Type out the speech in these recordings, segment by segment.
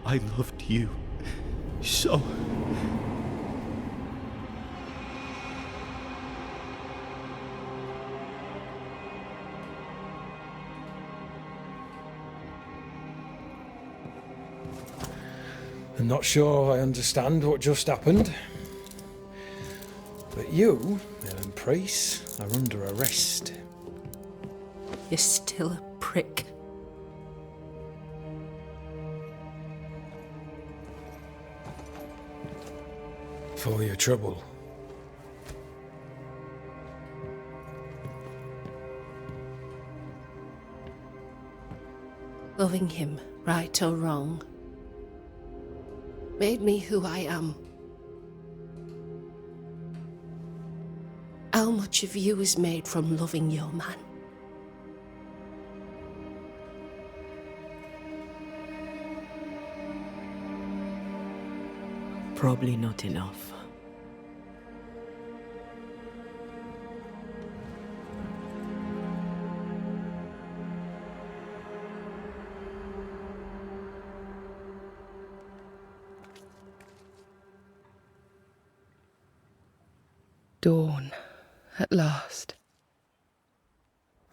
I loved you so. I'm not sure I understand what just happened. But you, Ellen Price, are under arrest. You're still a prick. For your trouble. Loving him, right or wrong, made me who I am. How much of you is made from loving your man? Probably not enough. Dawn, at last.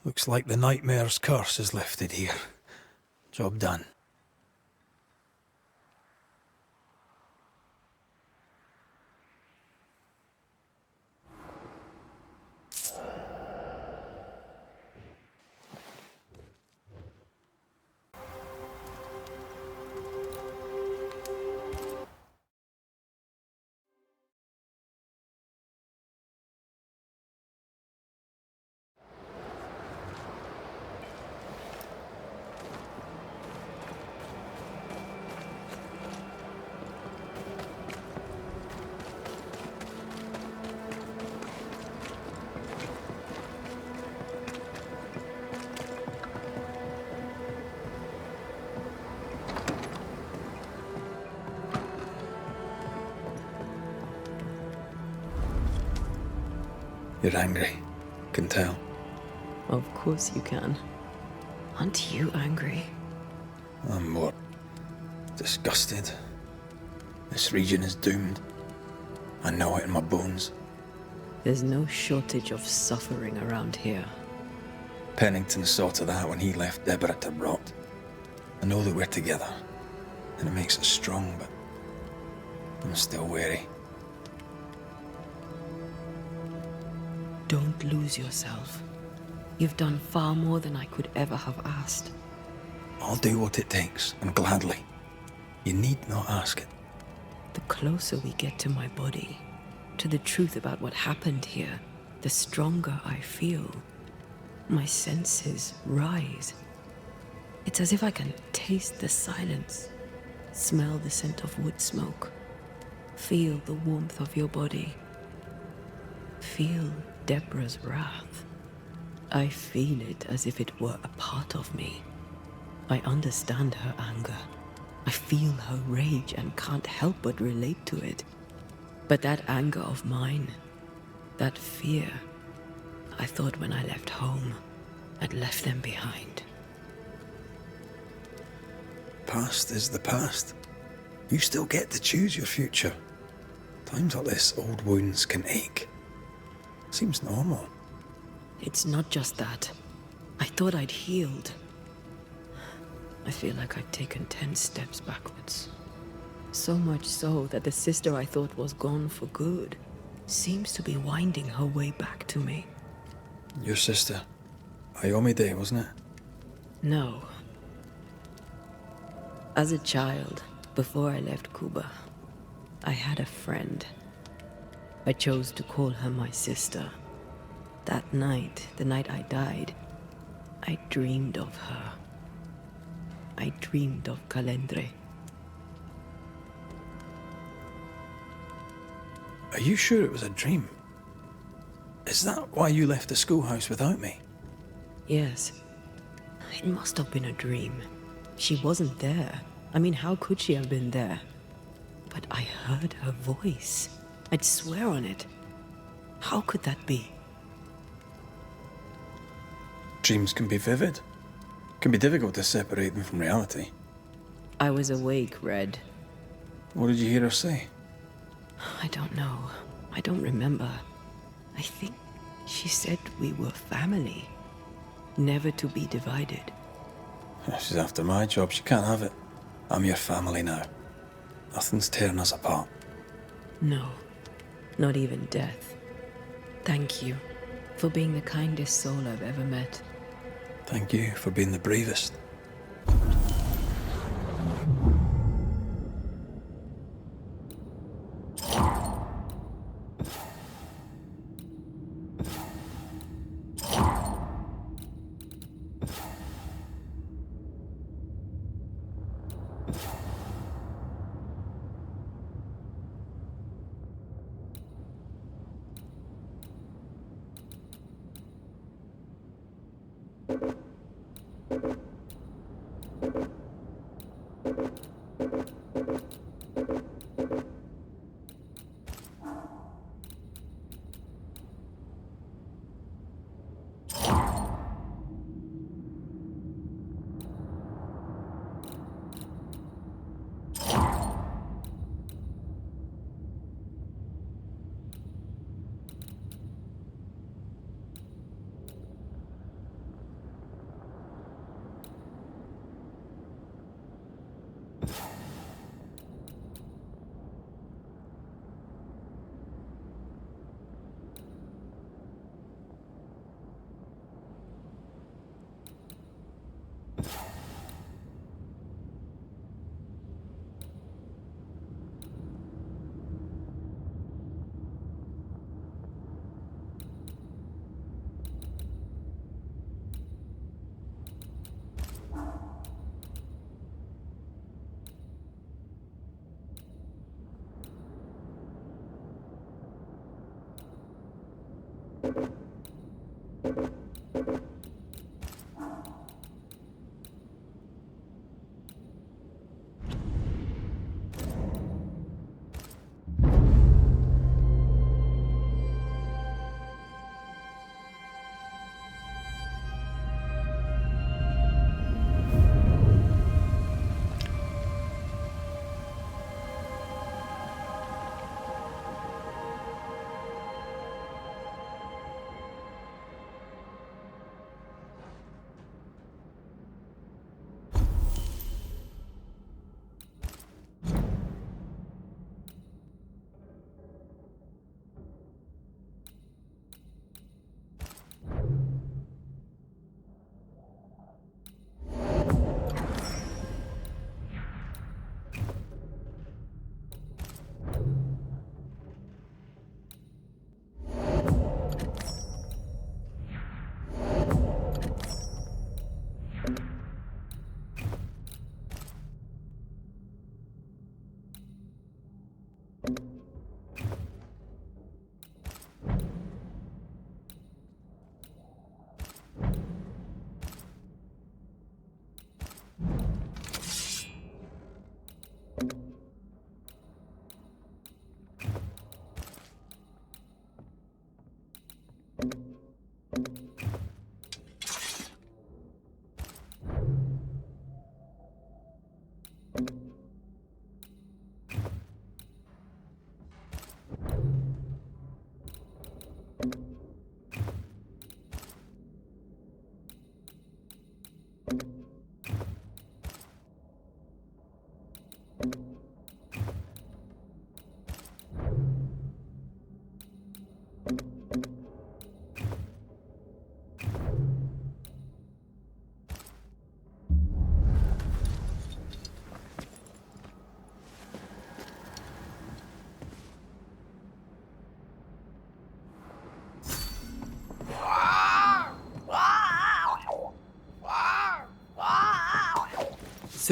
Looks like the nightmare's curse is lifted here. Job done. You're angry. Can tell. Of course you can. Aren't you angry? I'm more disgusted. This region is doomed. I know it in my bones. There's no shortage of suffering around here. Pennington saw to that when he left Deborah to rot. I know that we're together, and it makes us strong, but I'm still wary. Don't lose yourself. You've done far more than I could ever have asked. I'll do what it takes, and gladly. You need not ask it. The closer we get to my body, to the truth about what happened here, the stronger I feel. My senses rise. It's as if I can taste the silence, smell the scent of wood smoke, feel the warmth of your body, feel Deborah's wrath. I feel it as if it were a part of me. I understand her anger. I feel her rage and can't help but relate to it. But that anger of mine, that fear, I thought when I left home, I'd left them behind. Past is the past. You still get to choose your future. Times like this, old wounds can ache. Seems normal. It's not just that. I thought I'd healed. I feel like I've taken 10 steps backwards. So much so that the sister I thought was gone for good seems to be winding her way back to me. Your sister. Ayomide, wasn't it? No. As a child, before I left Cuba, I had a friend. I chose to call her my sister. That night, the night I died, I dreamed of her. I dreamed of Calendre. Are you sure it was a dream? Is that why you left the schoolhouse without me? Yes. It must have been a dream. She wasn't there. I mean, how could she have been there? But I heard her voice. I'd swear on it. How could that be? Dreams can be vivid. Can be difficult to separate them from reality. I was awake, Red. What did you hear her say? I don't know. I don't remember. I think she said we were family. Never to be divided. She's after my job. She can't have it. I'm your family now. Nothing's tearing us apart. No, not even death. Thank you for being the kindest soul I've ever met. Thank you for being the bravest.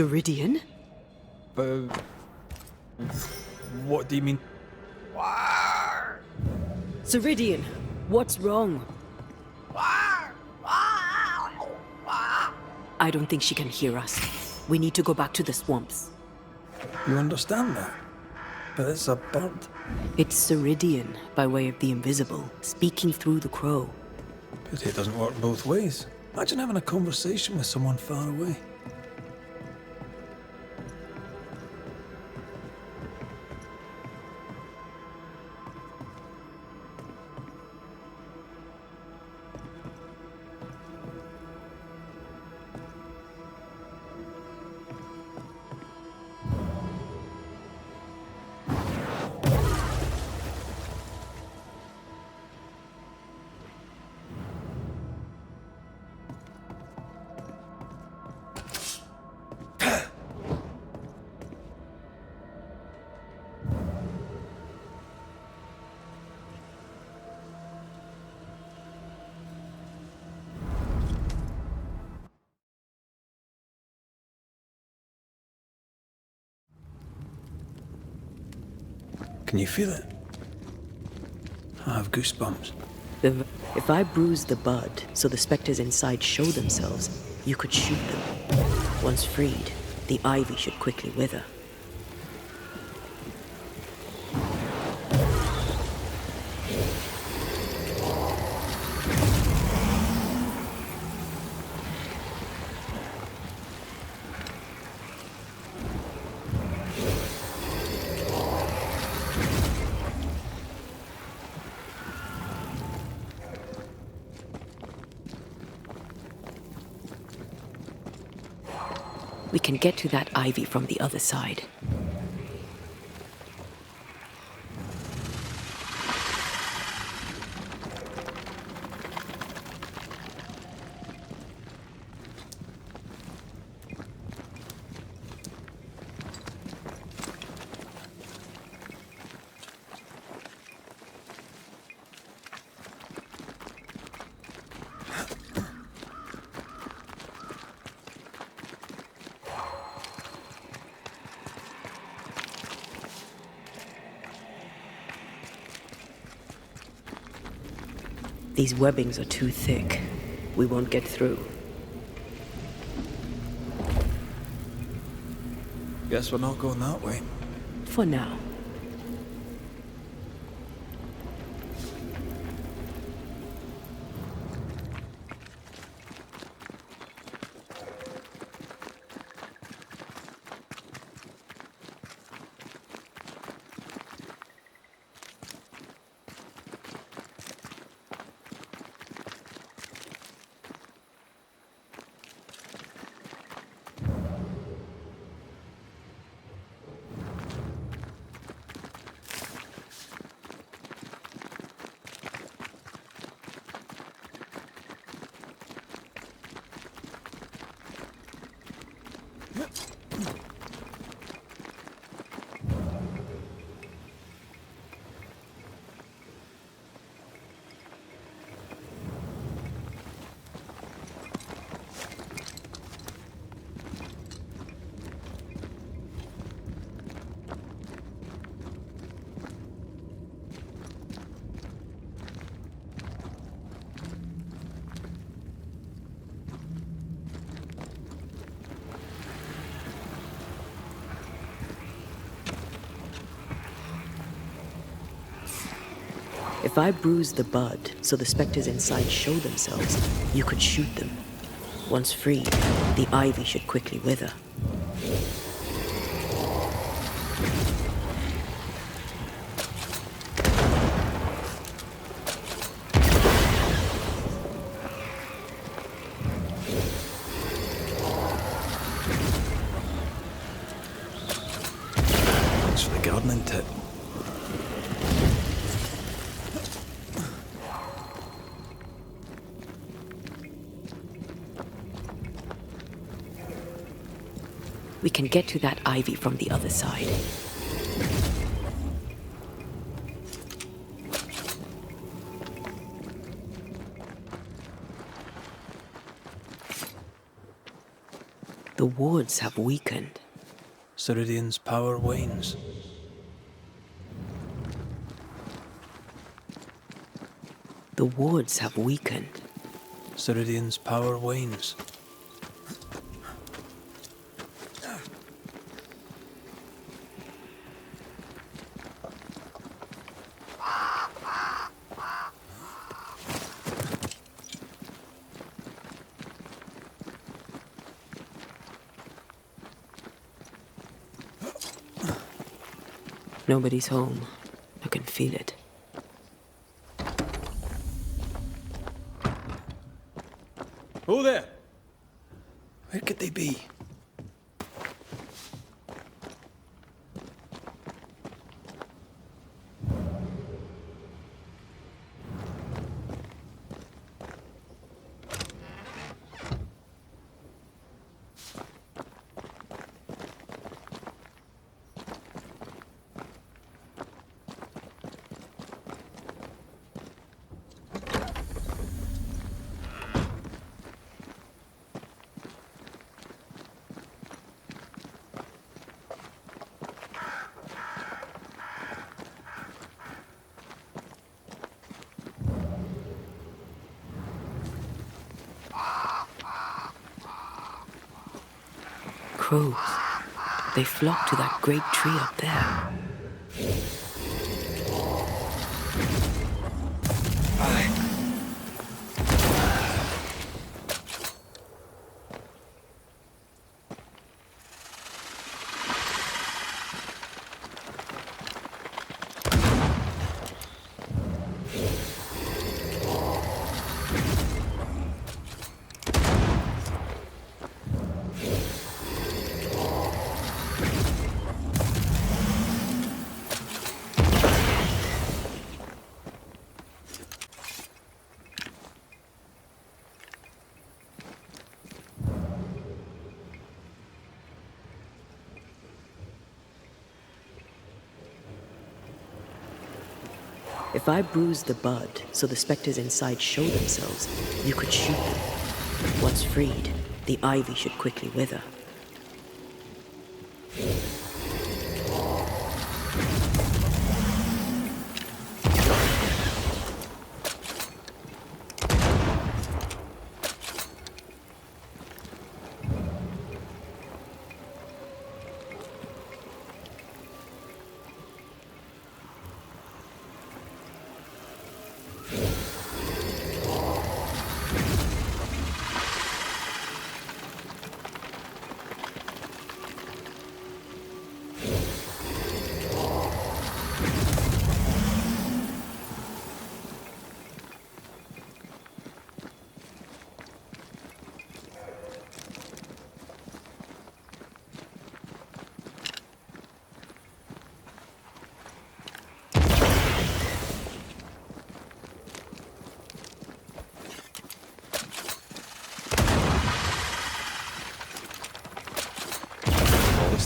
Ceridian? What do you mean? Ceridian, what's wrong? I don't think she can hear us. We need to go back to the swamps. You understand that? But it's a bird. It's Ceridian, by way of the invisible, speaking through the crow. But it doesn't work both ways. Imagine having a conversation with someone far away. Can you feel it? I have goosebumps. If I bruise the bud so the specters inside show themselves, you could shoot them. Once freed, the ivy should quickly wither. We can get to that ivy from the other side. These webbings are too thick. We won't get through. Guess we're not going that way. For now. If I bruise the bud so the specters inside show themselves, you could shoot them. Once freed, the ivy should quickly wither. Thanks for the gardening tip. We can get to that ivy from the other side. The wards have weakened. Ceridian's power wanes. The wards have weakened. Ceridian's power wanes. Nobody's home. I can feel it. Who there? Where could they be? crows. They flock to that great tree up there. If I bruise the bud so the specters inside show themselves, you could shoot them. Once freed, the ivy should quickly wither.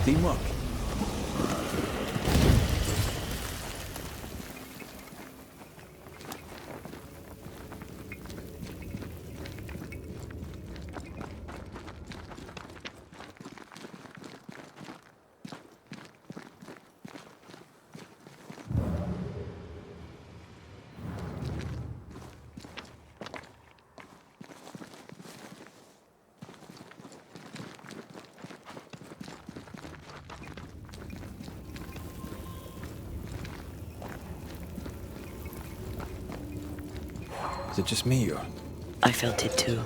Teamwork. Is it just me, or? I felt it too.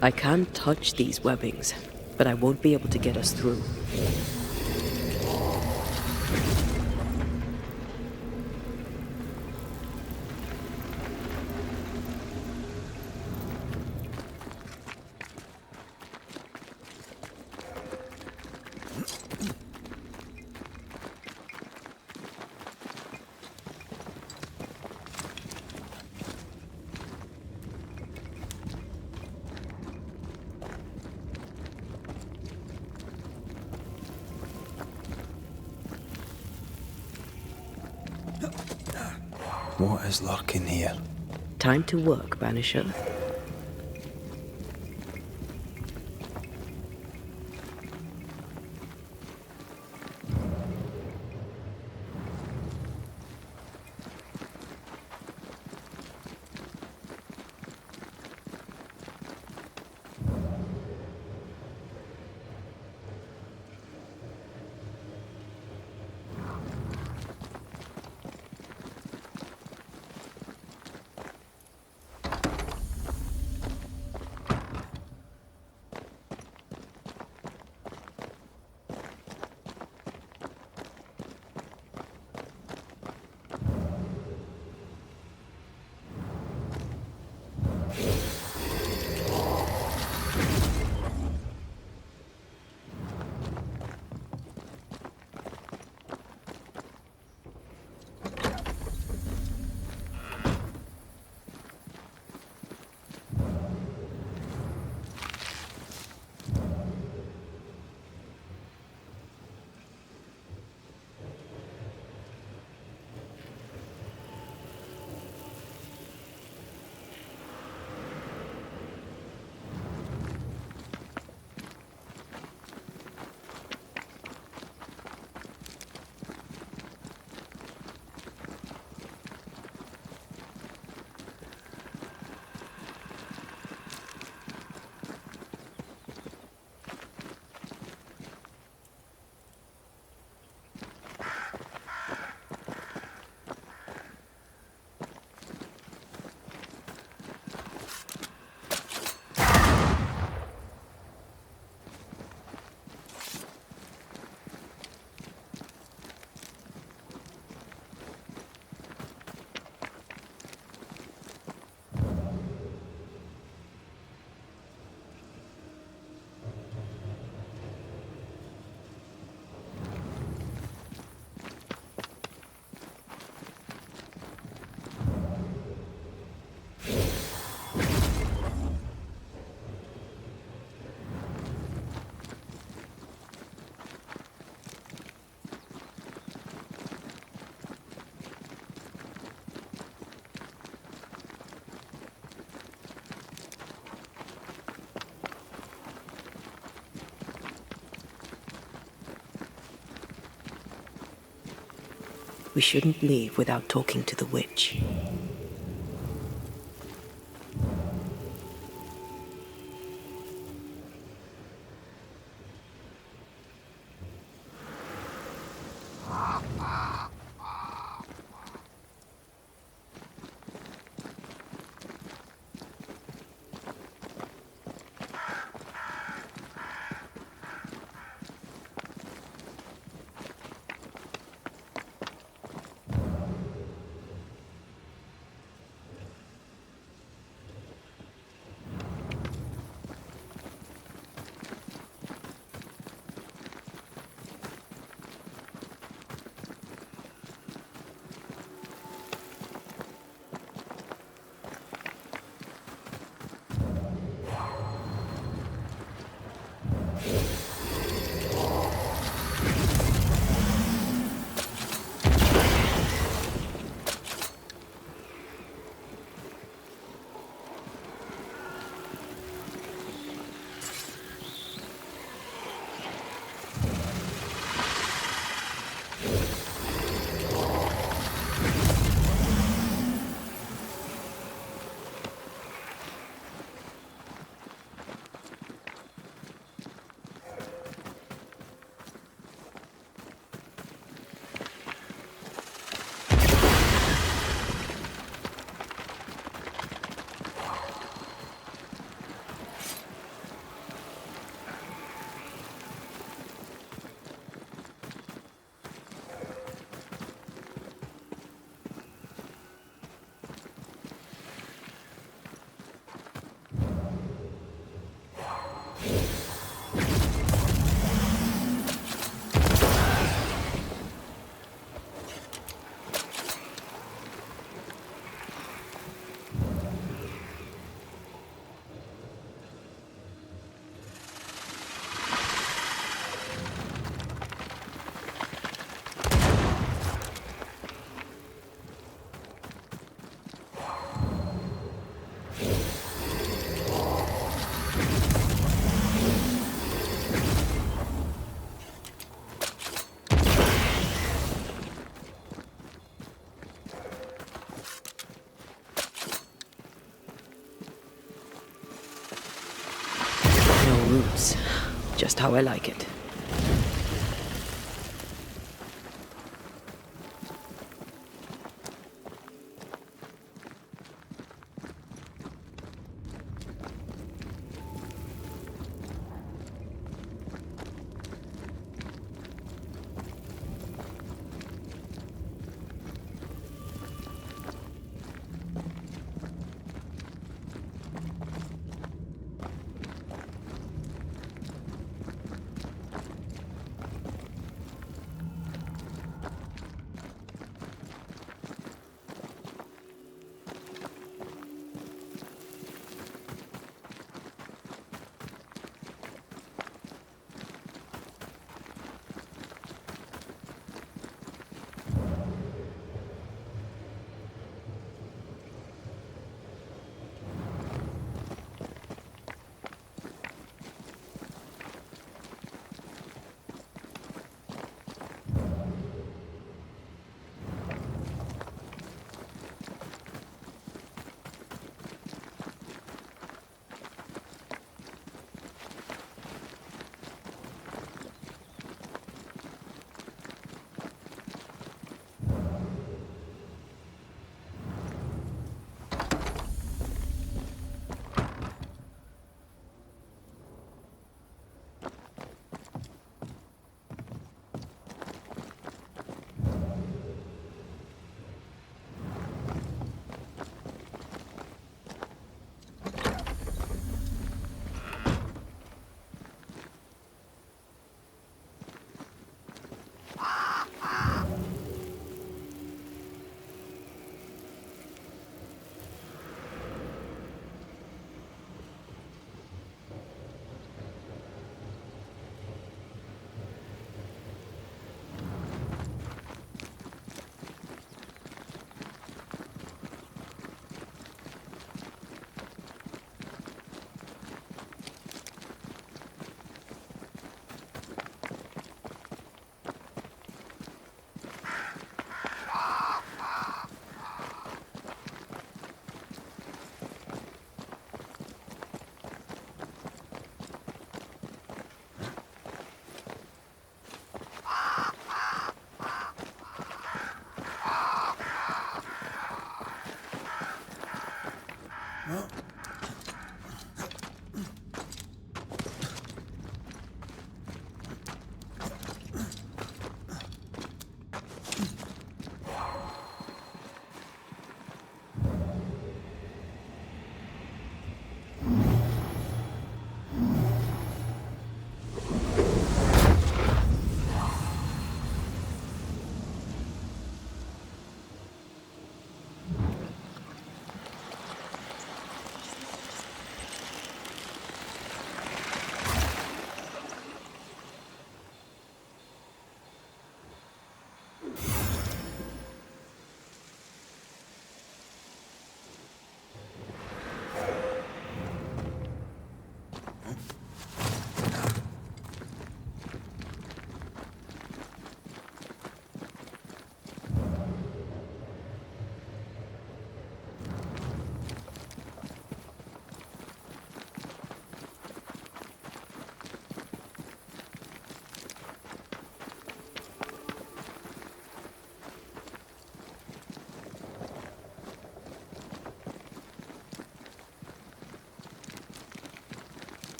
I can't touch these webbings, but I won't be able to get us through. What is lurking here? Time to work, Banisher. We shouldn't leave without talking to the witch. Roots. Just how I like it.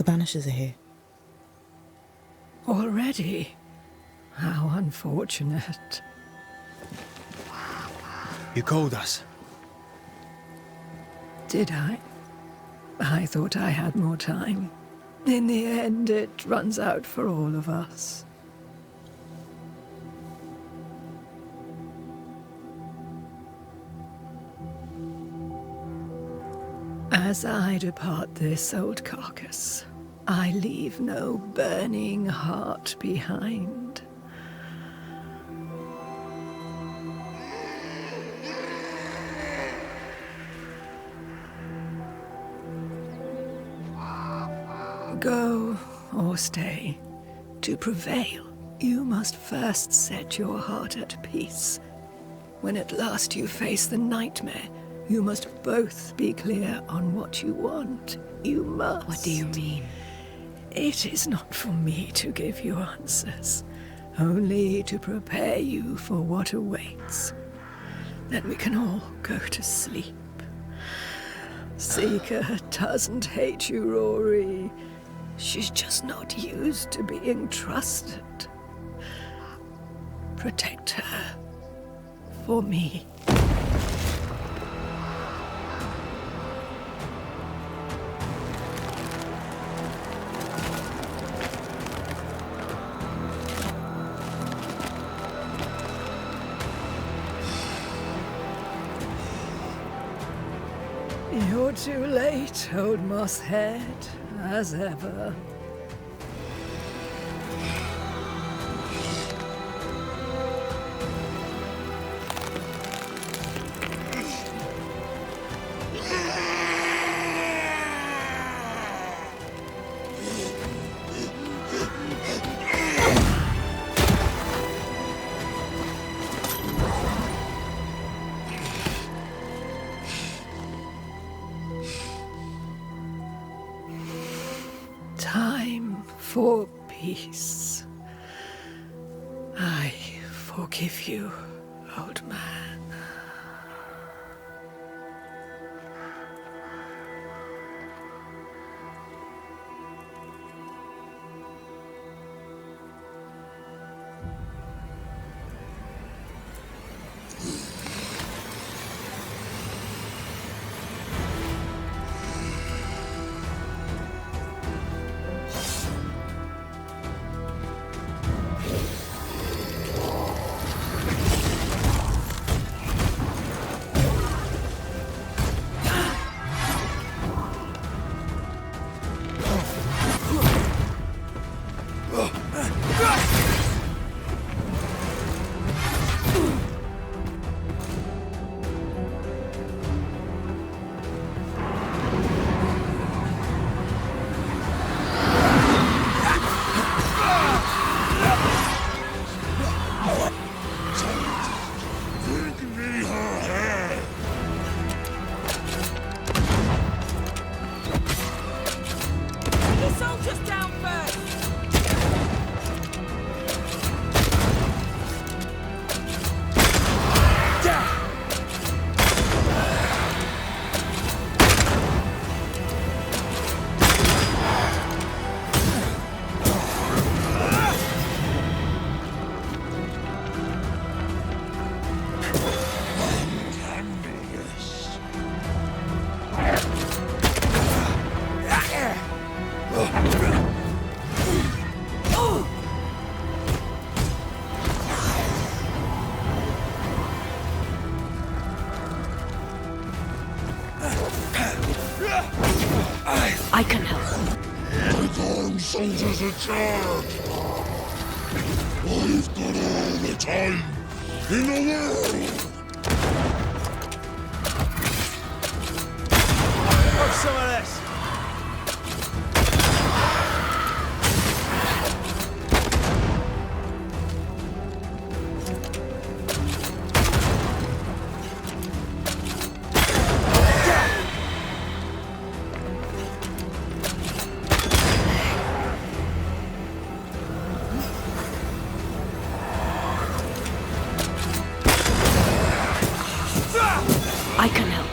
The Banishers are here. Already? How unfortunate. You called us. Did I? I thought I had more time. In the end, it runs out for all of us. As I depart this old carcass, I leave no burning heart behind. Go or stay. To prevail, you must first set your heart at peace. When at last you face the nightmare, you must both be clear on what you want. You must. What do you mean? It is not for me to give you answers, only to prepare you for what awaits. Then we can all go to sleep. Seeker doesn't hate you, Rory. She's just not used to being trusted. Protect her. For me. You're too late, old mosshead, as ever. Time for peace. I forgive you, old man. I can help. Take armed soldiers in charge! I've got all the time in the world! Have some of this! I can help.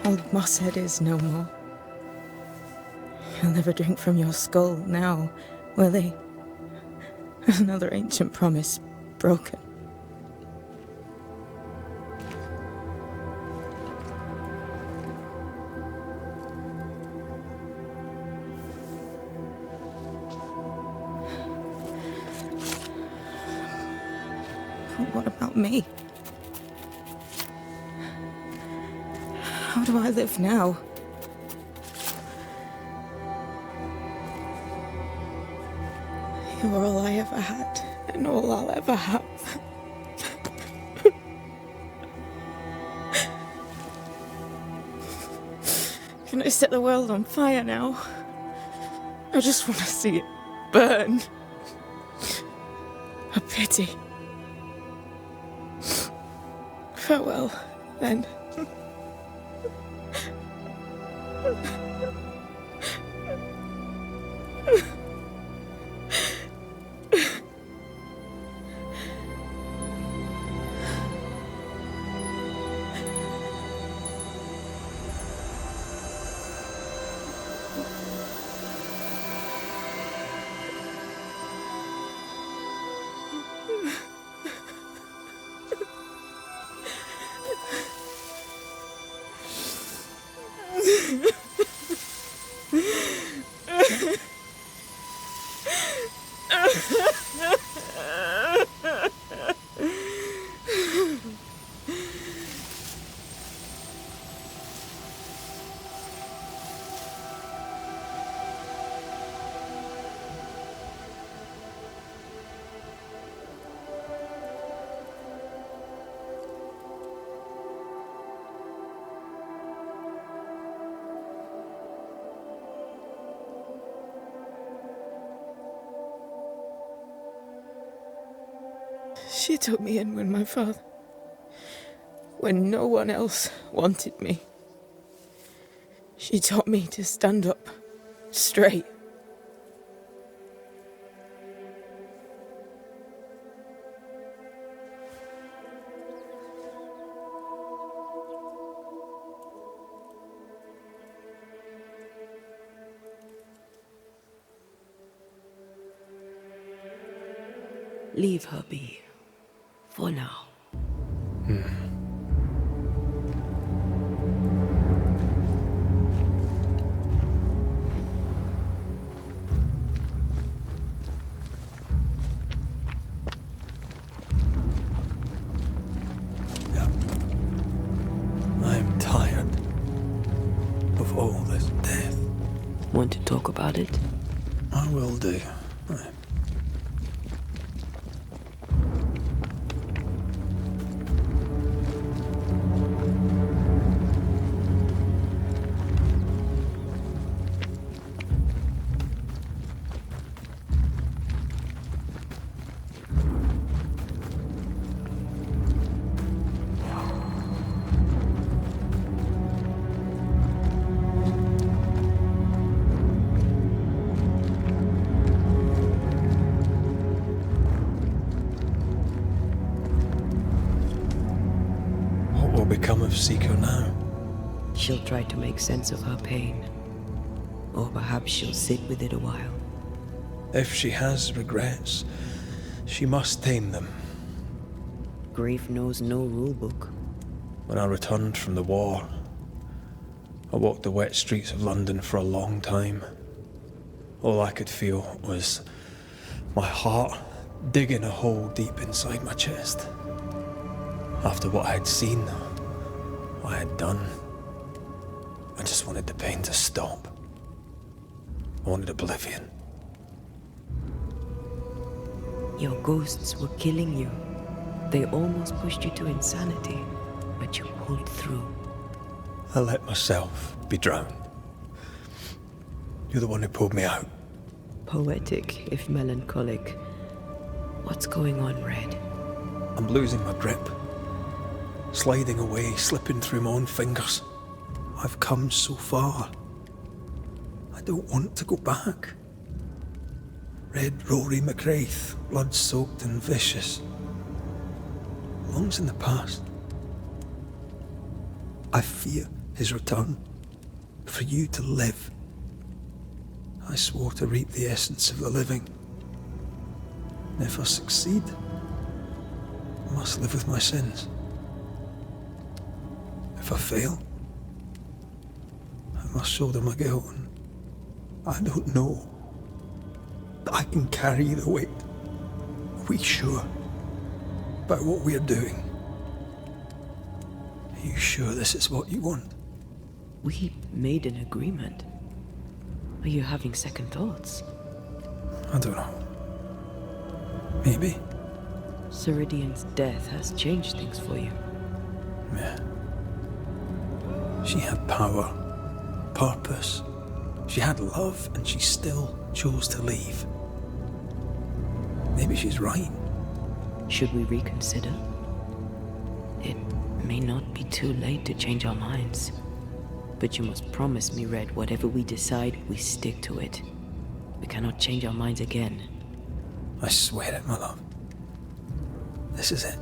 Old Mosshead is no more. He'll never drink from your skull now, will he? Another ancient promise broken. What about me? How do I live now? You're all I ever had, and all I'll ever have. Can I set the world on fire now? I just want to see it burn. A pity. Farewell, then. She took me in when no one else wanted me. She taught me to stand up straight. Leave her be. For now. I'm tired of all this death. Want to talk about it? I will do. What will become of Seeker now? She'll try to make sense of her pain. Or perhaps she'll sit with it a while. If she has regrets, she must tame them. Grief knows no rulebook. When I returned from the war, I walked the wet streets of London for a long time. All I could feel was my heart digging a hole deep inside my chest. After what I had seen, what I had done, I just wanted the pain to stop. I wanted oblivion. Your ghosts were killing you. They almost pushed you to insanity, but you pulled through. I let myself be drowned. You're the one who pulled me out. Poetic, if melancholic. What's going on, Red? I'm losing my grip. Sliding away, slipping through my own fingers. I've come so far. I don't want to go back. Red Rory McWraith, blood-soaked and vicious. Long's in the past. I fear his return, for you to live. I swore to reap the essence of the living. If I succeed, I must live with my sins. If I fail, I must shoulder my guilt. And I don't know that I can carry the weight. Are we sure about what we're doing? Are you sure this is what you want? We made an agreement. Are you having second thoughts? I don't know. Maybe. Ceridian's death has changed things for you. Yeah. She had power, purpose. She had love, and she still chose to leave. Maybe she's right. Should we reconsider? It may not be too late to change our minds. But you must promise me, Red, whatever we decide, we stick to it. We cannot change our minds again. I swear it, my love. This is it.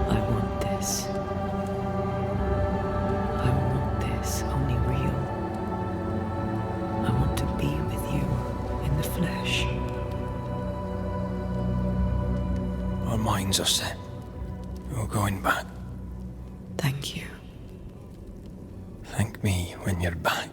I want this. I want this only real. I want to be with you in the flesh. Our minds are set. We're going back. Thank you. Thank me when you're back.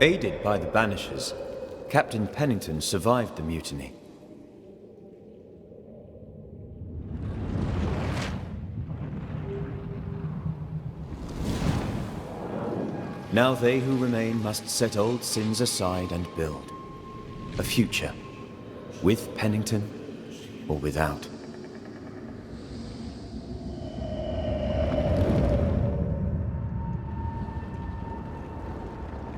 Aided by the Banishers, Captain Pennington survived the mutiny. Now they who remain must set old sins aside and build a future, with Pennington or without.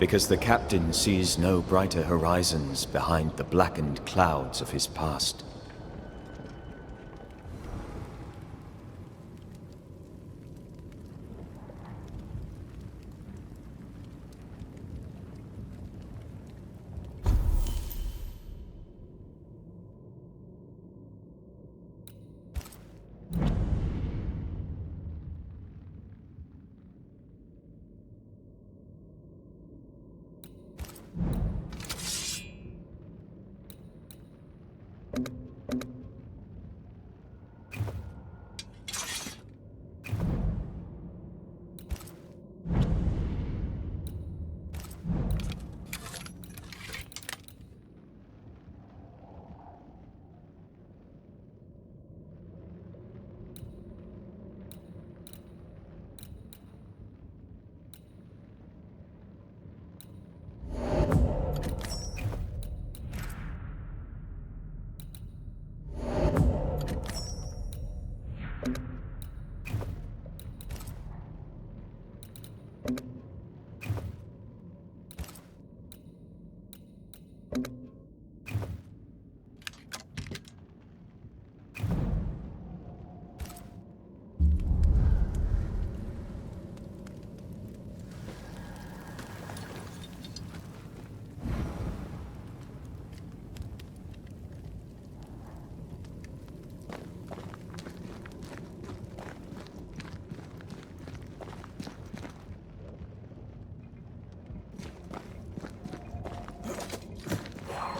Because the captain sees no brighter horizons behind the blackened clouds of his past.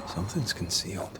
Something's concealed.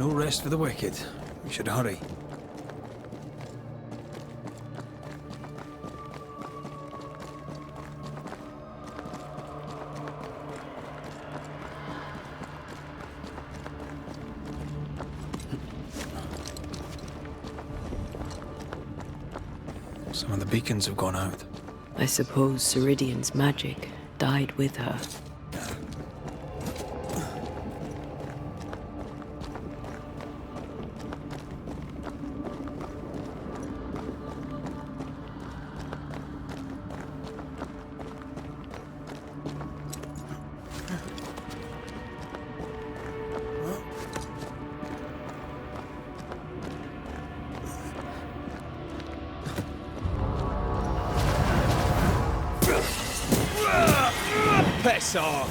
No rest for the wicked. We should hurry. Some of the beacons have gone out. I suppose Ceridian's magic died with her. Piss off!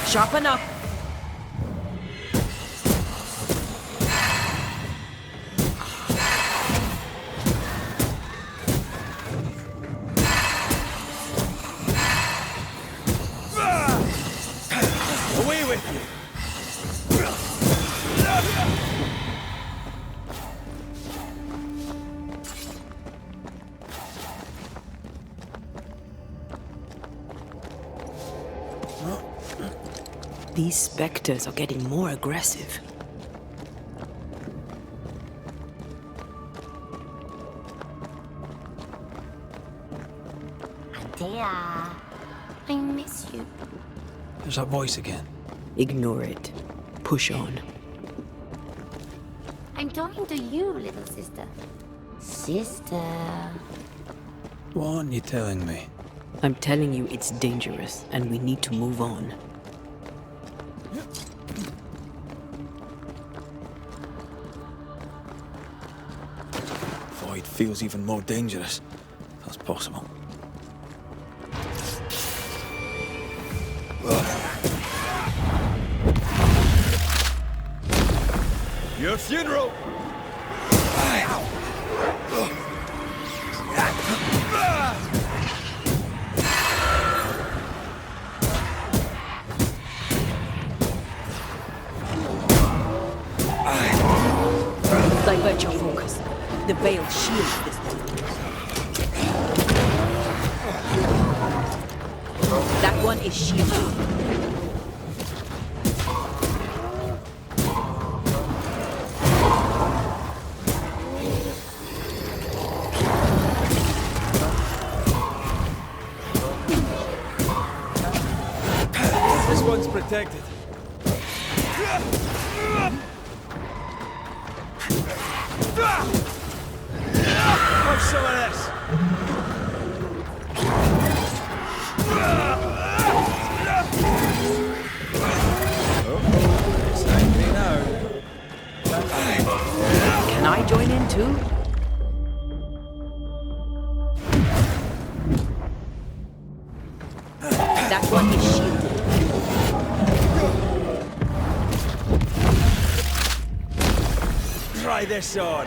Sharpen up! Away with you! These specters are getting more aggressive. Antea, I miss you. There's that voice again. Ignore it. Push on. I'm talking to you, little sister. Sister. What aren't you telling me? I'm telling you it's dangerous, and we need to move on. Void feels even more dangerous. That's possible. Your funeral! Divert your focus. The veil shields this thing. That one is shielded. This one's protected. Have some of this. Oh, it's angry now. Can I join in too? That one is shielded. Try this on.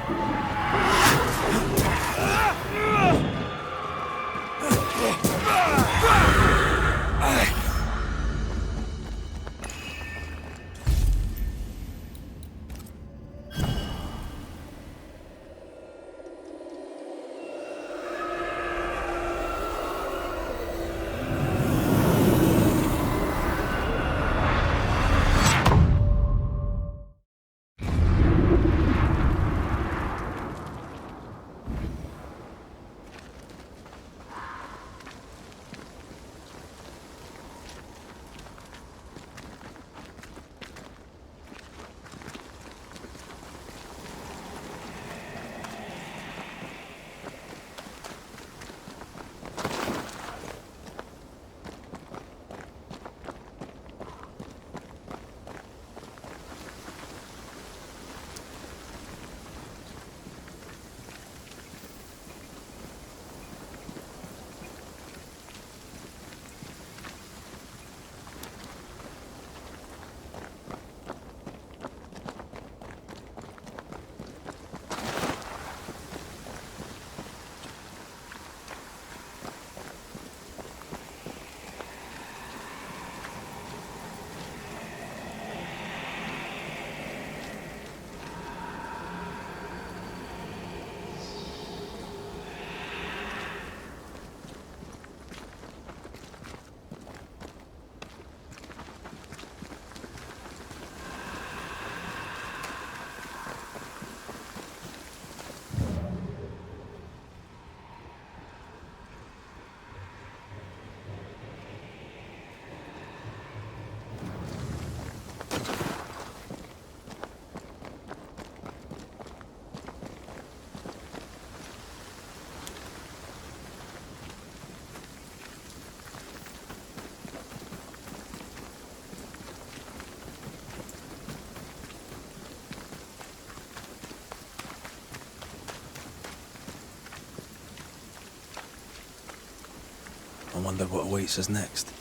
I wonder what awaits us next.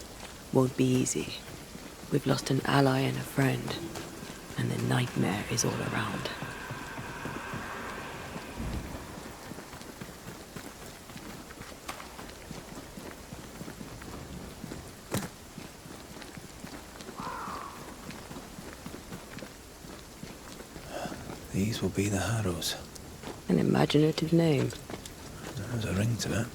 Won't be easy. We've lost an ally and a friend, and the nightmare is all around. These will be the Harrows. An imaginative name. There's a ring to it.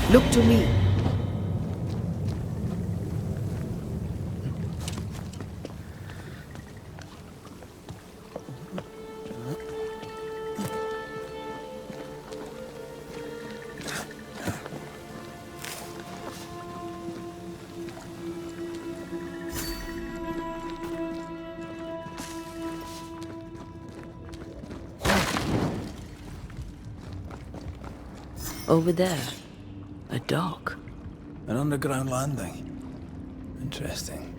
Look to me. Over there, a dock. An underground landing. Interesting.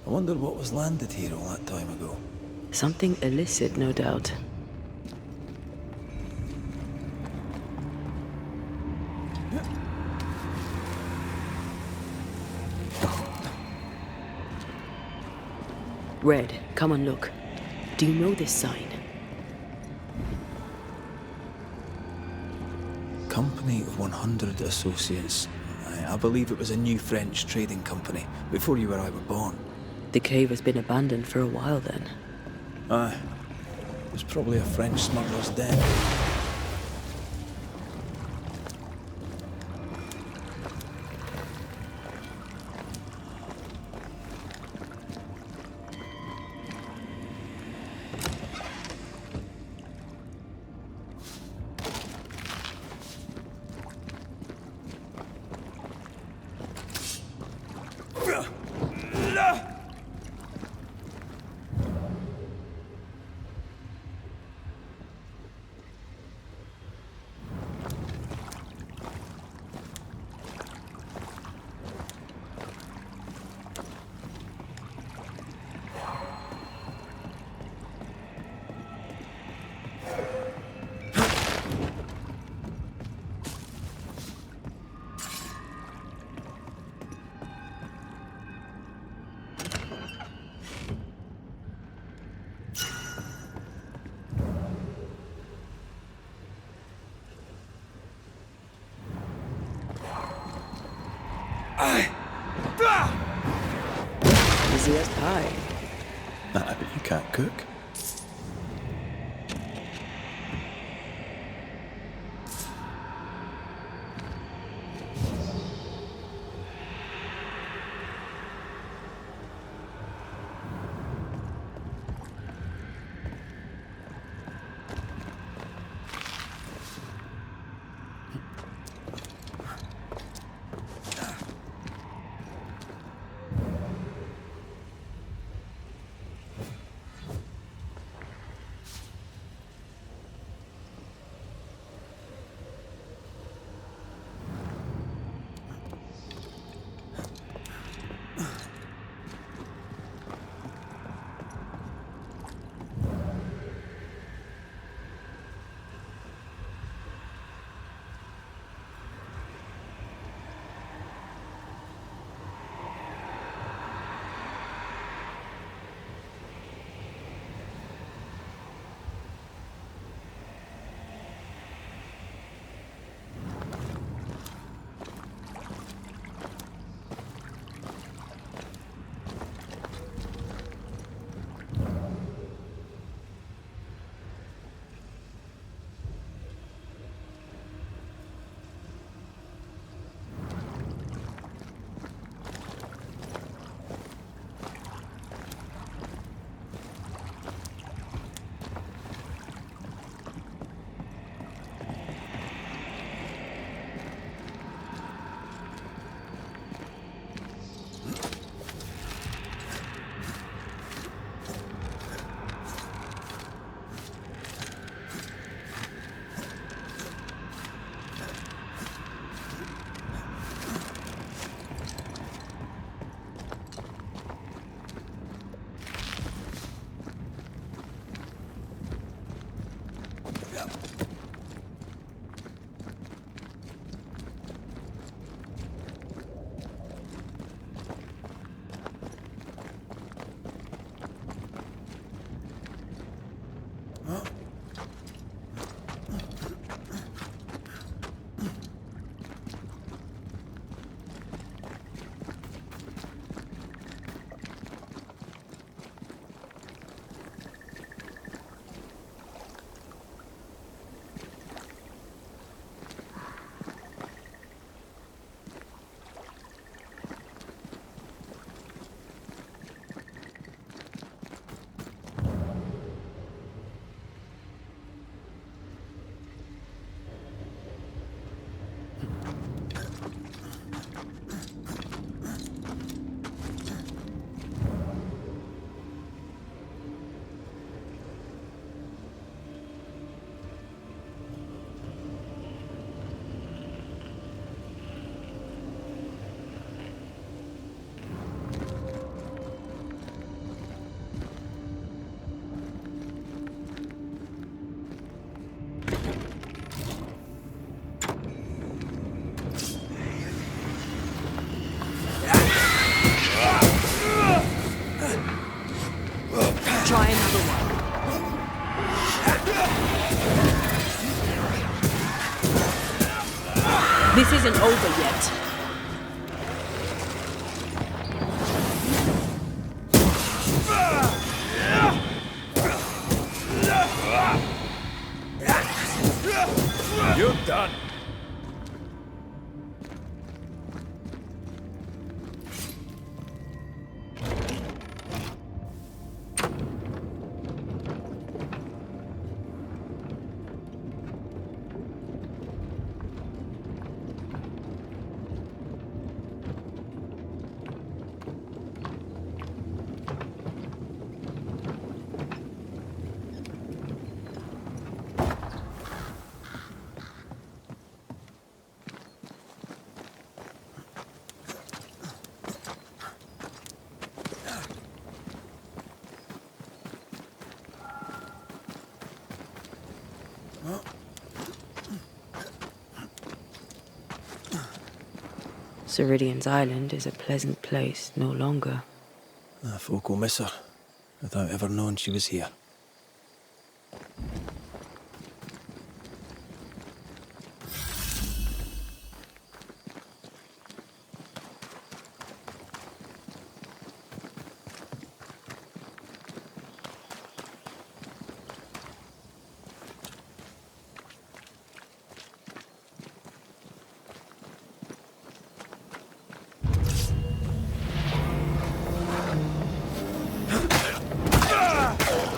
I wonder what was landed here all that time ago. Something illicit, no doubt. Red, come and look. Do you know this sign? Company of 100 Associates. I believe it was a new French trading company, before you or I were born. The cave has been abandoned for a while then. Aye. It was probably a French smuggler's den. Easy as pie. I bet you can't cook. isn't over yet. You're done. Ceridian's island is a pleasant place no longer. Folk will miss her, without ever knowing she was here.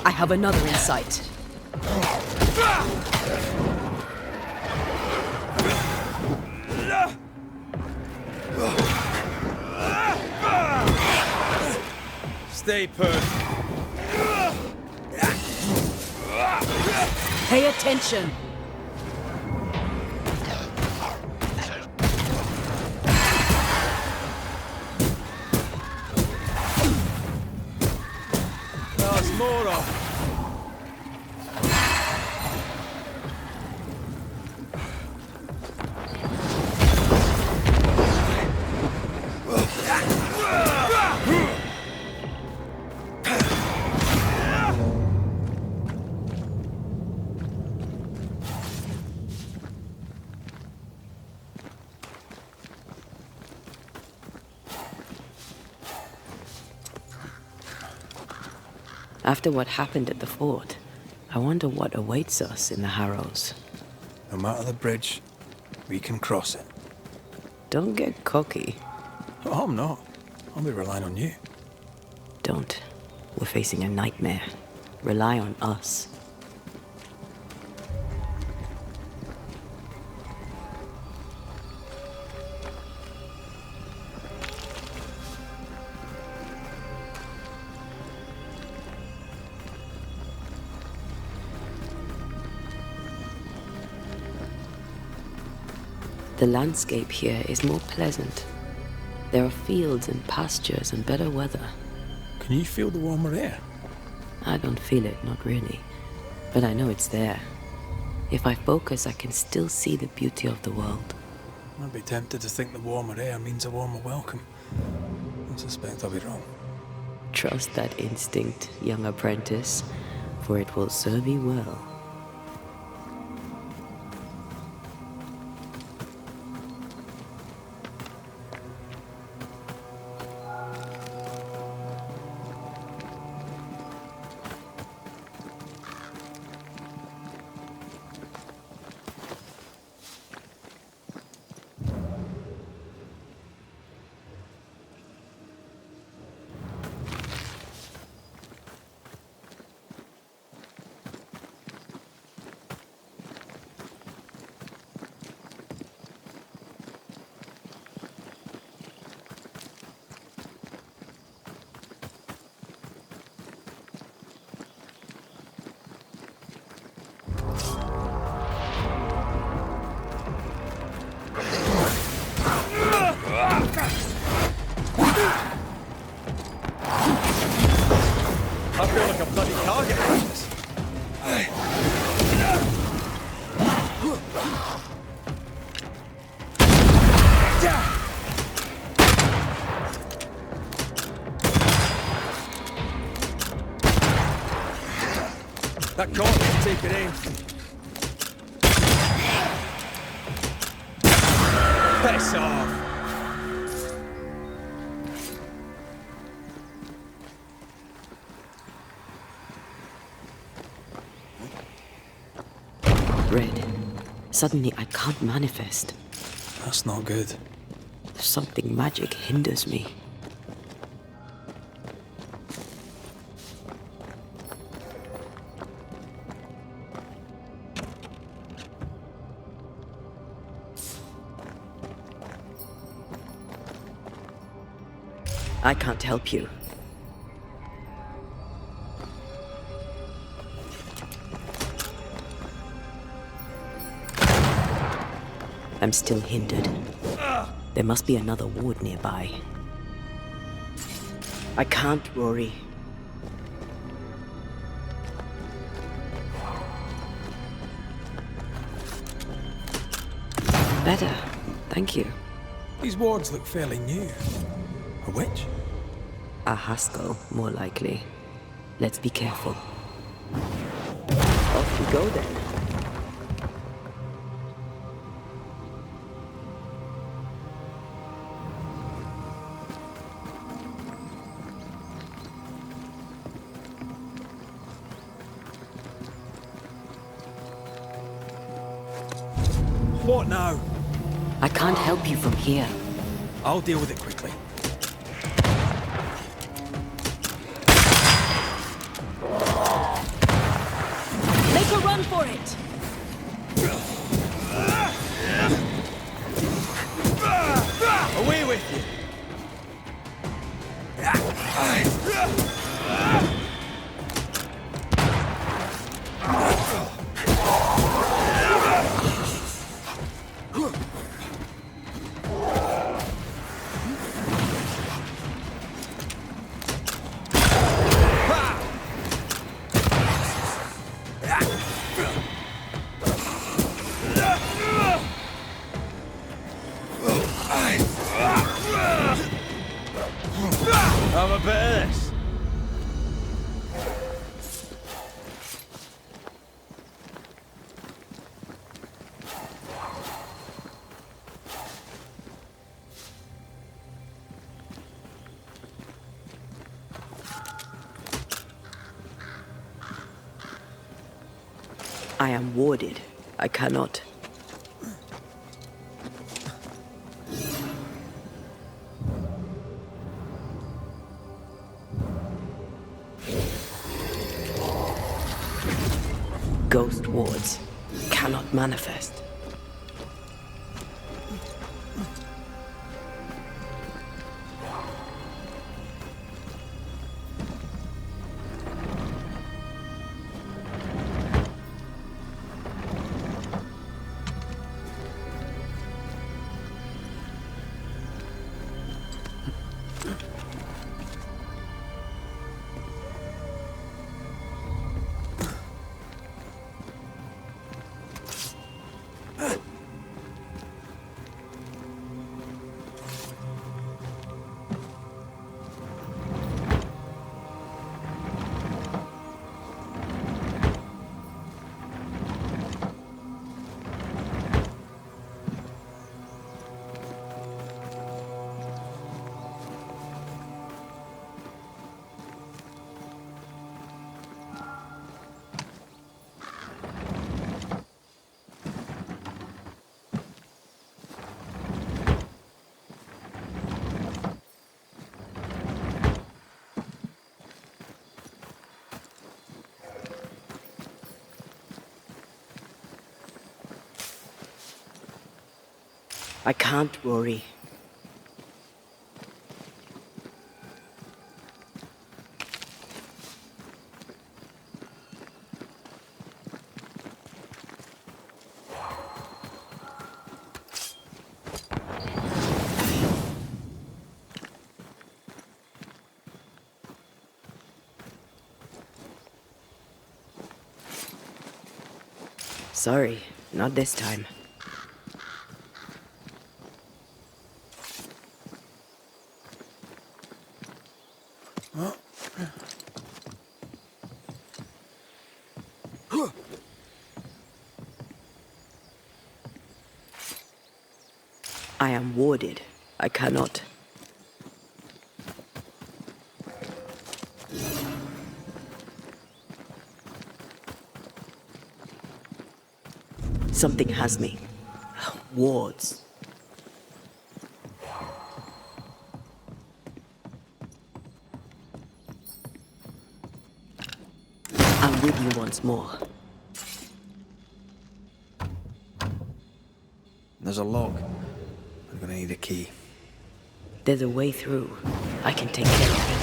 I have another in sight. Stay put. Pay attention! There's more of. After what happened at the fort, I wonder what awaits us in the Harrows. No matter the bridge, we can cross it. Don't get cocky. Oh, I'm not. I'll be relying on you. Don't. We're facing a nightmare. Rely on us. The landscape here is more pleasant. There are fields and pastures and better weather. Can you feel the warmer air? I don't feel it, not really. But I know it's there. If I focus, I can still see the beauty of the world. I'd be tempted to think the warmer air means a warmer welcome. I suspect I'll be wrong. Trust that instinct, young apprentice, for it will serve you well. I feel like a bloody target practice. That corpse is taking aim. Piss off! Red. Suddenly I can't manifest. That's not good. Something magic hinders me. I can't help you. I'm still hindered. There must be another ward nearby. I can't, Rory. Better, thank you. These wards look fairly new. A witch? A Haskell, more likely. Let's be careful. Off we go then. What now? I can't help you from here. I'll deal with it quickly. Make a run for it! Away with you! Have a bit of this. I am warded. I cannot. Ghost wards cannot manifest. I can't, Rory. Sorry, not this time. I I am warded. I cannot. Something has me. Wards. I'm with you once more. There's a lock. I'm gonna need a key. There's a way through. I can take care of it.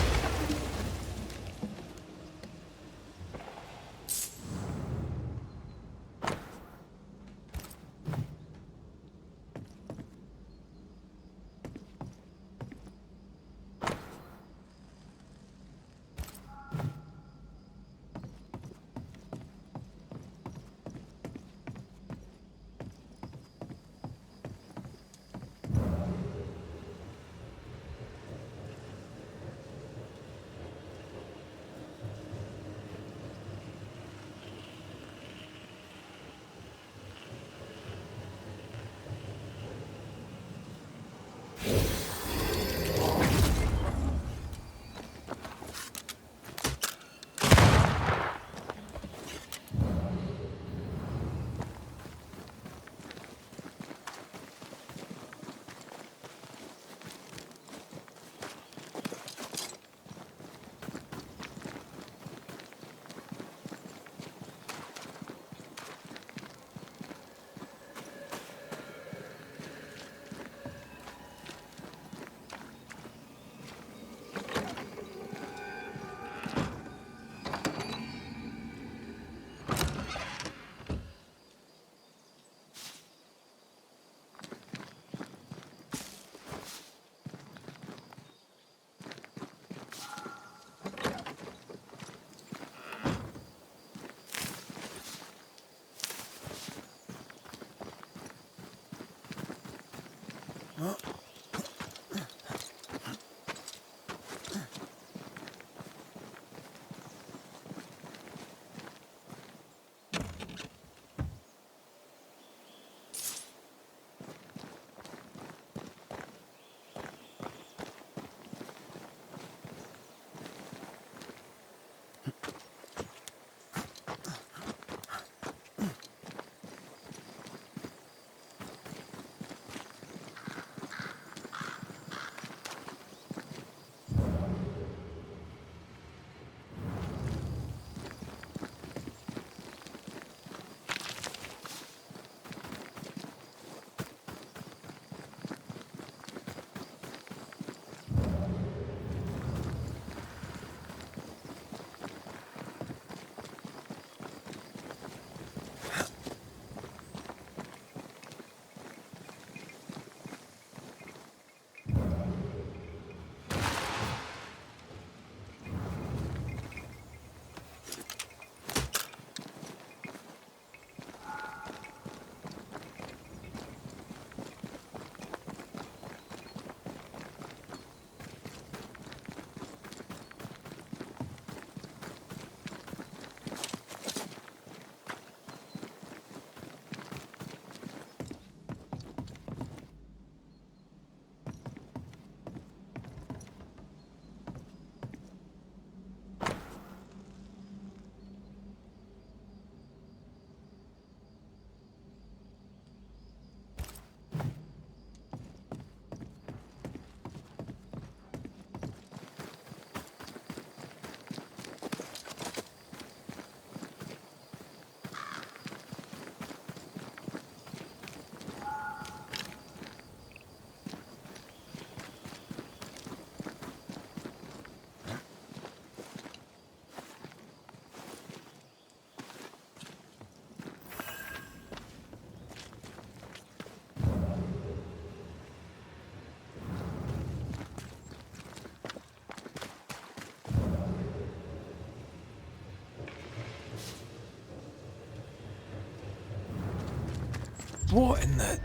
What in the...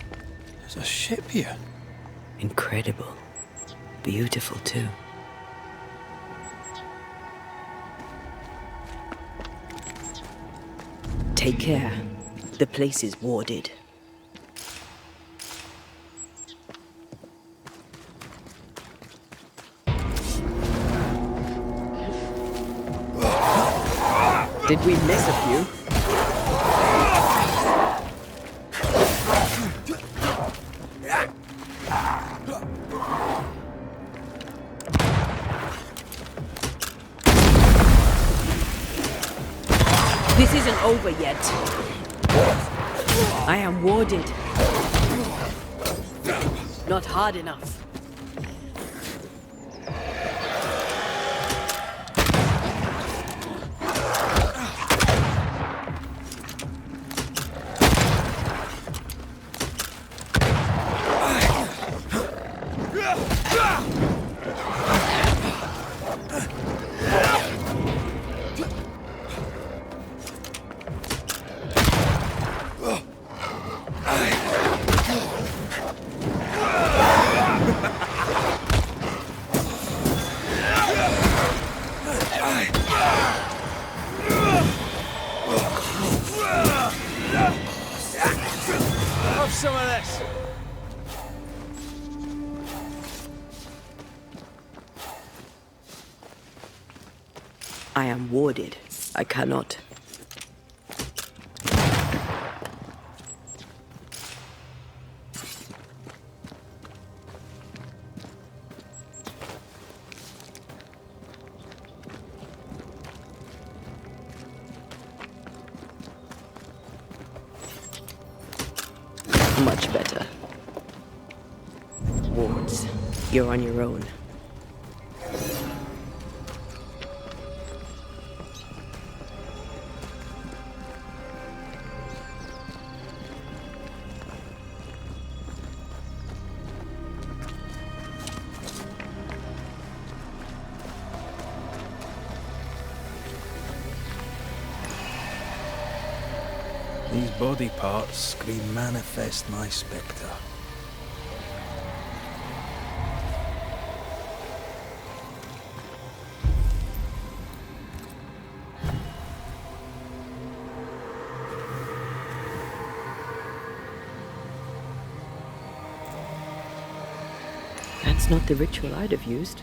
There's a ship here. Incredible. Beautiful, too. Take care. The place is warded. Did we miss a few? This isn't over yet. I am warded. Not hard enough. Have some of this. I am warded. I cannot. Much better. Wards, you're on your own. These body parts scream manifest my spectre. That's not the ritual I'd have used.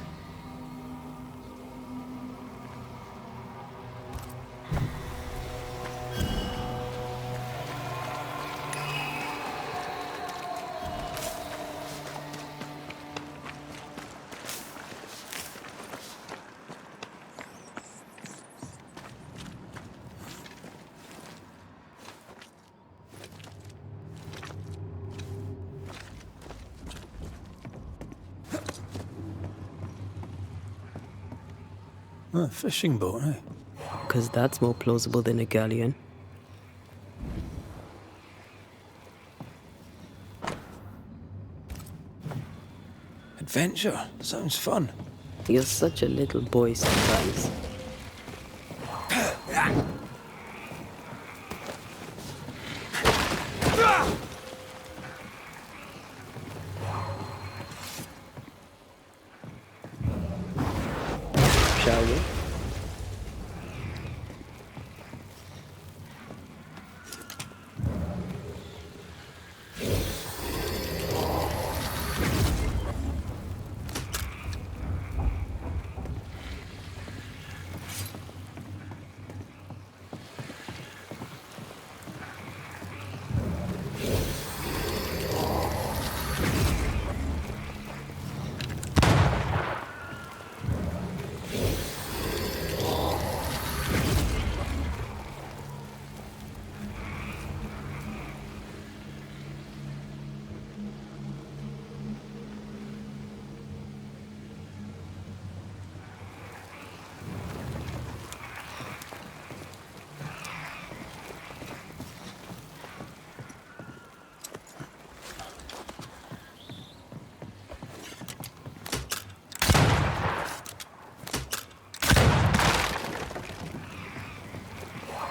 A fishing boat, eh? 'Cause that's more plausible than a galleon. Adventure. Sounds fun. You're such a little boy sometimes. Shall we?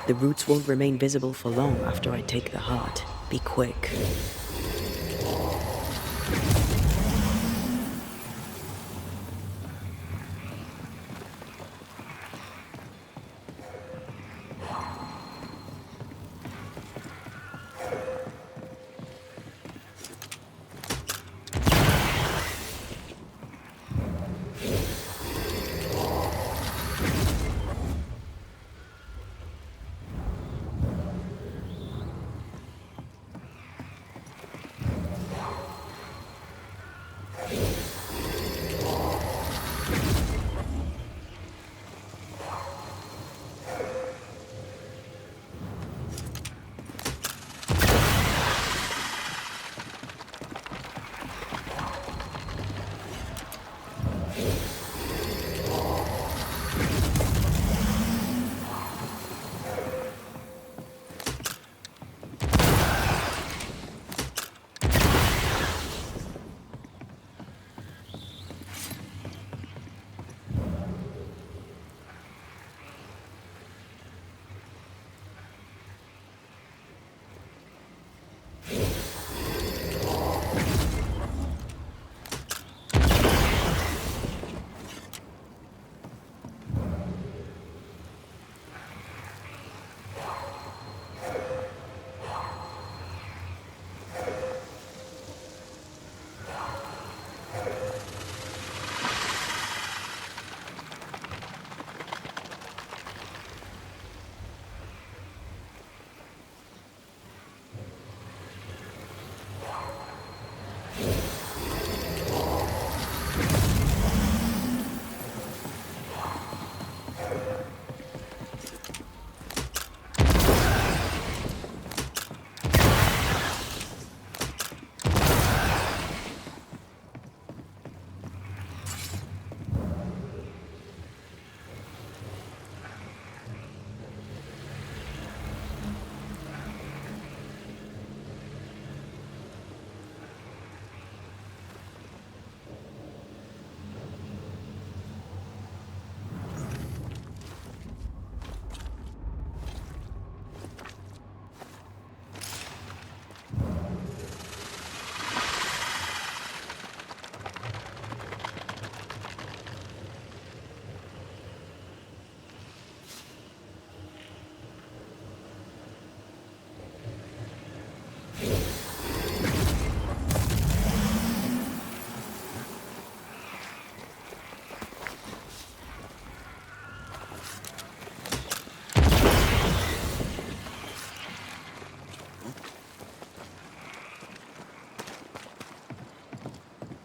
The roots won't remain visible for long after I take the heart. Be quick.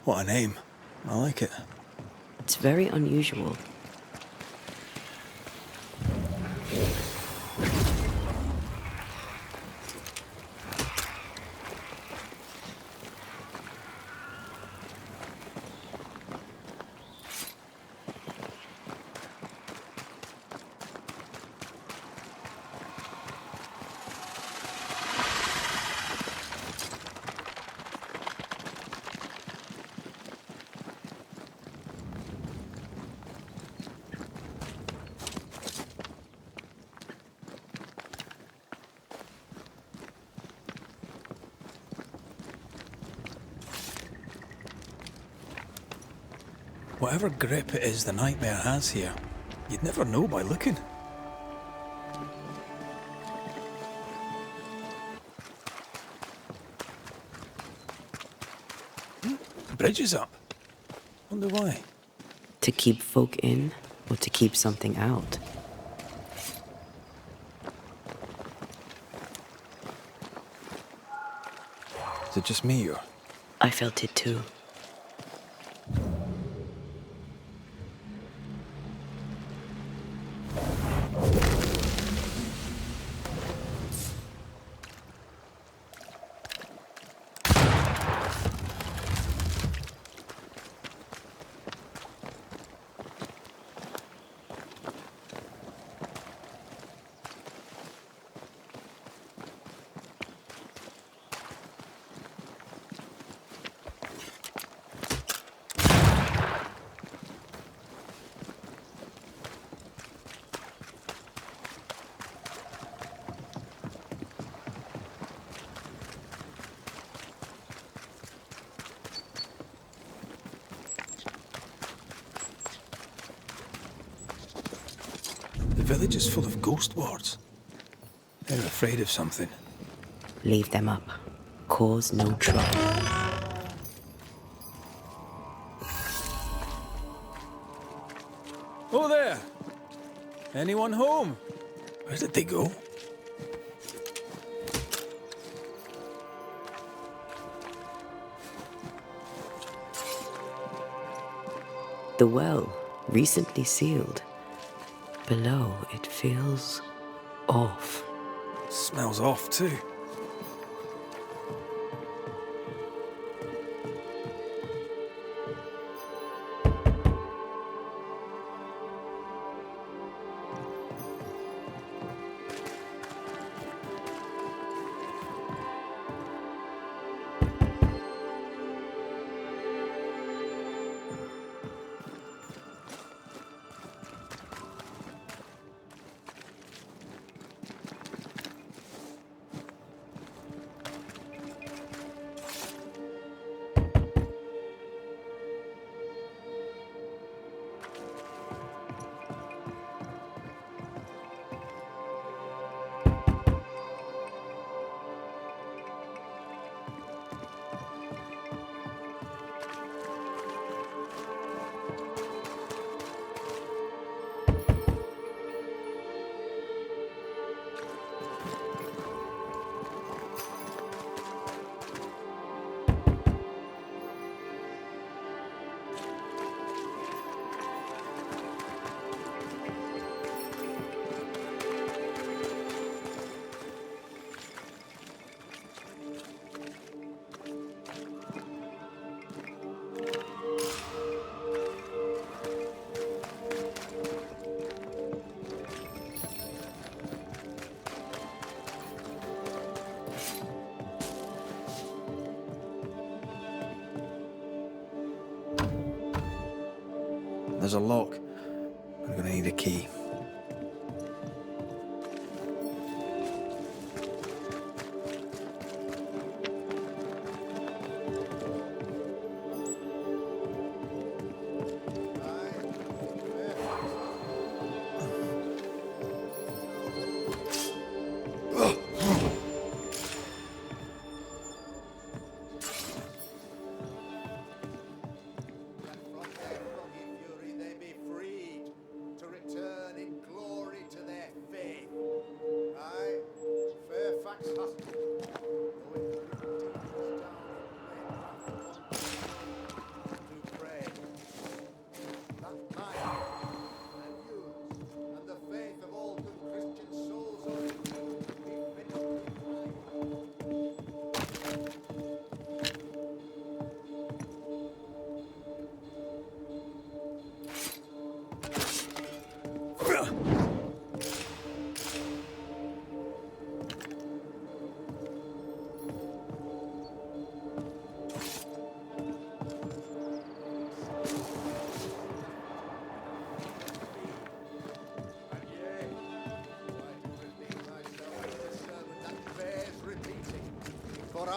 What a name. I like it. It's very unusual. Whatever grip it is the nightmare has here, you'd never know by looking. The bridge is up. Wonder why. To keep folk in, or to keep something out? Is it just me or? I felt it too. The village is full of ghost wards. They're afraid of something. Leave them up. Cause no trouble. Oh there! Anyone home? Where did they go? The well, recently sealed. Below, it feels off. Smells off too. There's a lock. I'm gonna need a key.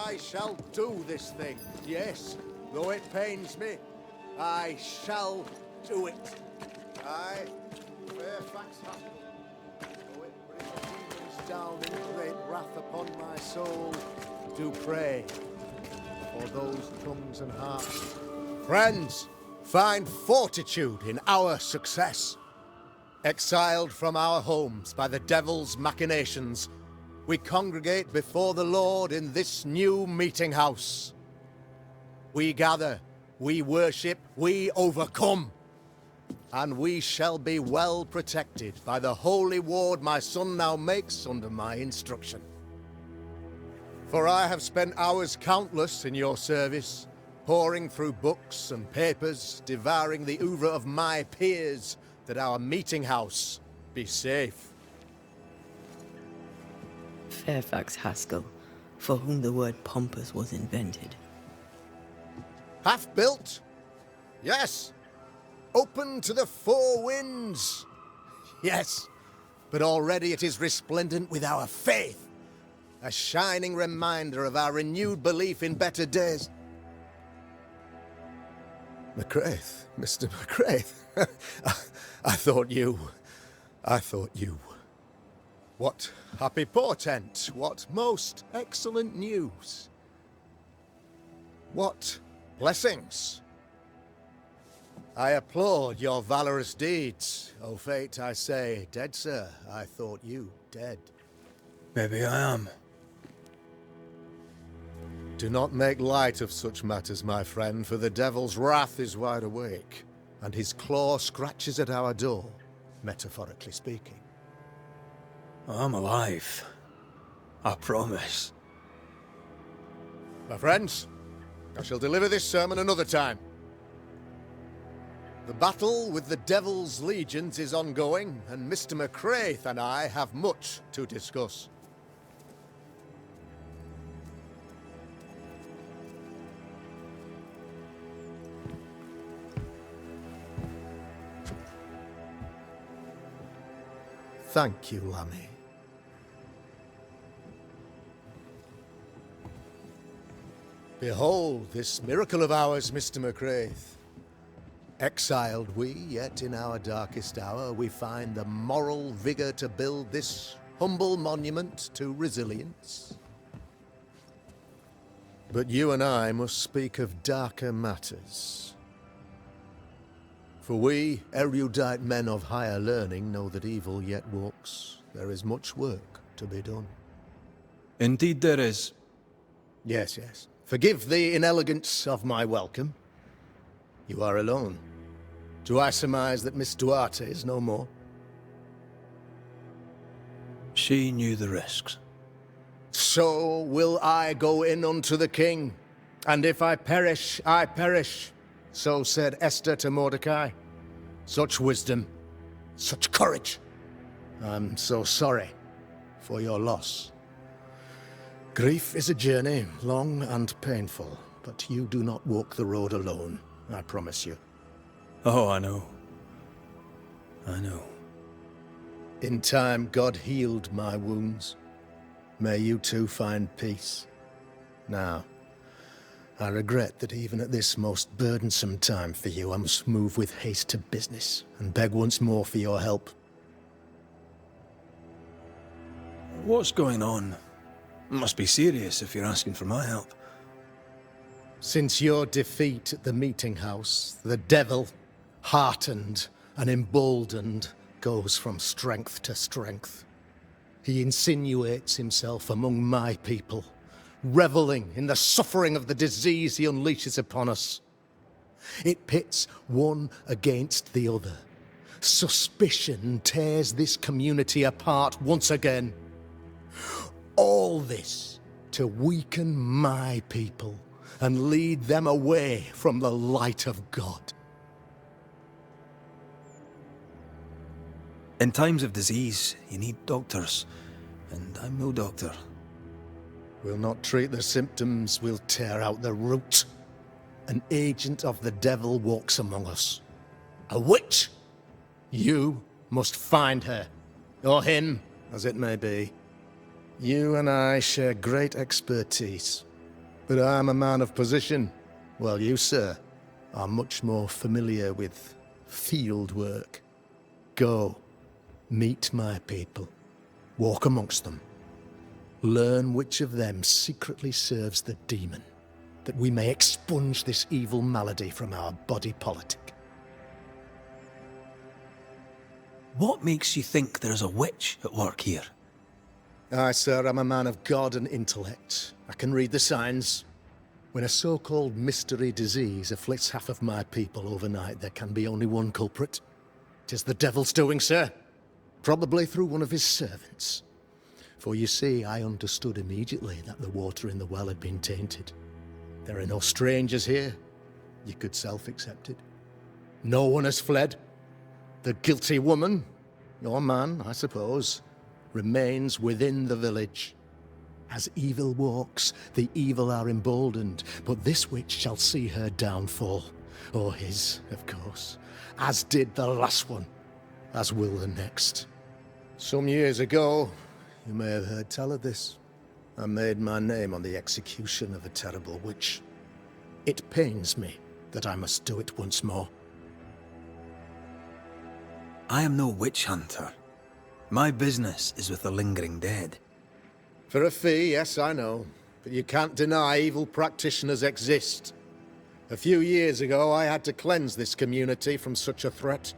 I shall do this thing. Yes, though it pains me, I shall do it. I, Fairfax Haskell, though it brings demons down in great wrath upon my soul, do pray for those tongues and hearts. Friends, find fortitude in our success. Exiled from our homes by the devil's machinations, we congregate before the Lord in this new meeting house. We gather, we worship, we overcome. And we shall be well protected by the holy ward my son now makes under my instruction. For I have spent hours countless in your service, poring through books and papers, devouring the oeuvre of my peers, that our meeting house be safe. Fairfax Haskell, for whom the word pompous was invented. Half-built? Yes. Open to the four winds? Yes. But already it is resplendent with our faith. A shining reminder of our renewed belief in better days. McCraith, Mr. McCraith. I thought you. What happy portent, what most excellent news. What blessings. I applaud your valorous deeds. O fate, I say, dead sir, I thought you dead. Maybe I am. Do not make light of such matters, my friend, for the devil's wrath is wide awake, and his claw scratches at our door, metaphorically speaking. I'm alive. I promise. My friends, I shall deliver this sermon another time. The battle with the devil's legions is ongoing, and Mr. McCraith and I have much to discuss. Thank you, Lammy. Behold this miracle of ours, Mr. McCraith. Exiled we, yet in our darkest hour we find the moral vigor to build this humble monument to resilience. But you and I must speak of darker matters. For we, erudite men of higher learning, know that evil yet walks. There is much work to be done. Indeed there is. Yes, yes. Forgive the inelegance of my welcome. You are alone. Do I surmise that Miss Duarte is no more? She knew the risks. So will I go in unto the king. And if I perish, I perish. So said Esther to Mordecai. Such wisdom, such courage. I'm so sorry for your loss. Grief is a journey, long and painful, but you do not walk the road alone, I promise you. Oh, I know. I know. In time, God healed my wounds. May you too find peace. Now, I regret that even at this most burdensome time for you, I must move with haste to business and beg once more for your help. What's going on? It must be serious if you're asking for my help. Since your defeat at the meeting house, the devil, heartened and emboldened, goes from strength to strength. He insinuates himself among my people, reveling in the suffering of the disease he unleashes upon us. It pits one against the other. Suspicion tears this community apart once again. All this to weaken my people and lead them away from the light of God. In times of disease, you need doctors, and I'm no doctor. We'll not treat the symptoms, we'll tear out the root. An agent of the devil walks among us. A witch! You must find her, or him, as it may be. You and I share great expertise. But I'm a man of position, while you, sir, are much more familiar with field work. Go, meet my people, walk amongst them, learn which of them secretly serves the demon, that we may expunge this evil malady from our body politic. What makes you think there's a witch at work here? Aye, sir, I'm a man of God and intellect. I can read the signs. When a so-called mystery disease afflicts half of my people overnight, there can be only one culprit. 'Tis the devil's doing, sir. Probably through one of his servants. For you see, I understood immediately that the water in the well had been tainted. There are no strangers here. You could self-accept it. No one has fled. The guilty woman, your man, I suppose, remains within the village. As evil walks, the evil are emboldened, but this witch shall see her downfall. Or his, of course. As did the last one. As will the next. Some years ago, you may have heard tell of this. I made my name on the execution of a terrible witch. It pains me that I must do it once more. I am no witch hunter. My business is with the lingering dead. For a fee, yes, I know. But you can't deny evil practitioners exist. A few years ago, I had to cleanse this community from such a threat.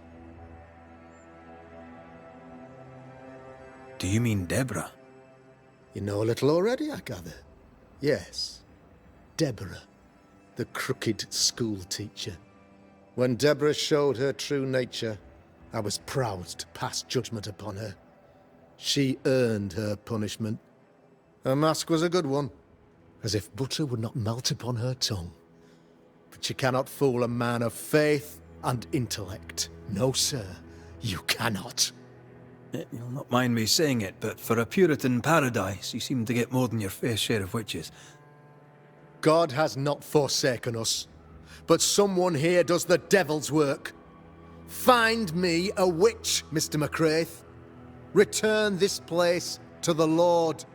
Do you mean Deborah? You know a little already, I gather. Yes. Deborah, the crooked school teacher. When Deborah showed her true nature, I was proud to pass judgment upon her. She earned her punishment. Her mask was a good one, as if butter would not melt upon her tongue. But you cannot fool a man of faith and intellect. No, sir, you cannot. You'll not mind me saying it, but for a Puritan paradise, you seem to get more than your fair share of witches. God has not forsaken us, but someone here does the devil's work. Find me a witch, Mr. McCraith. Return this place to the Lord.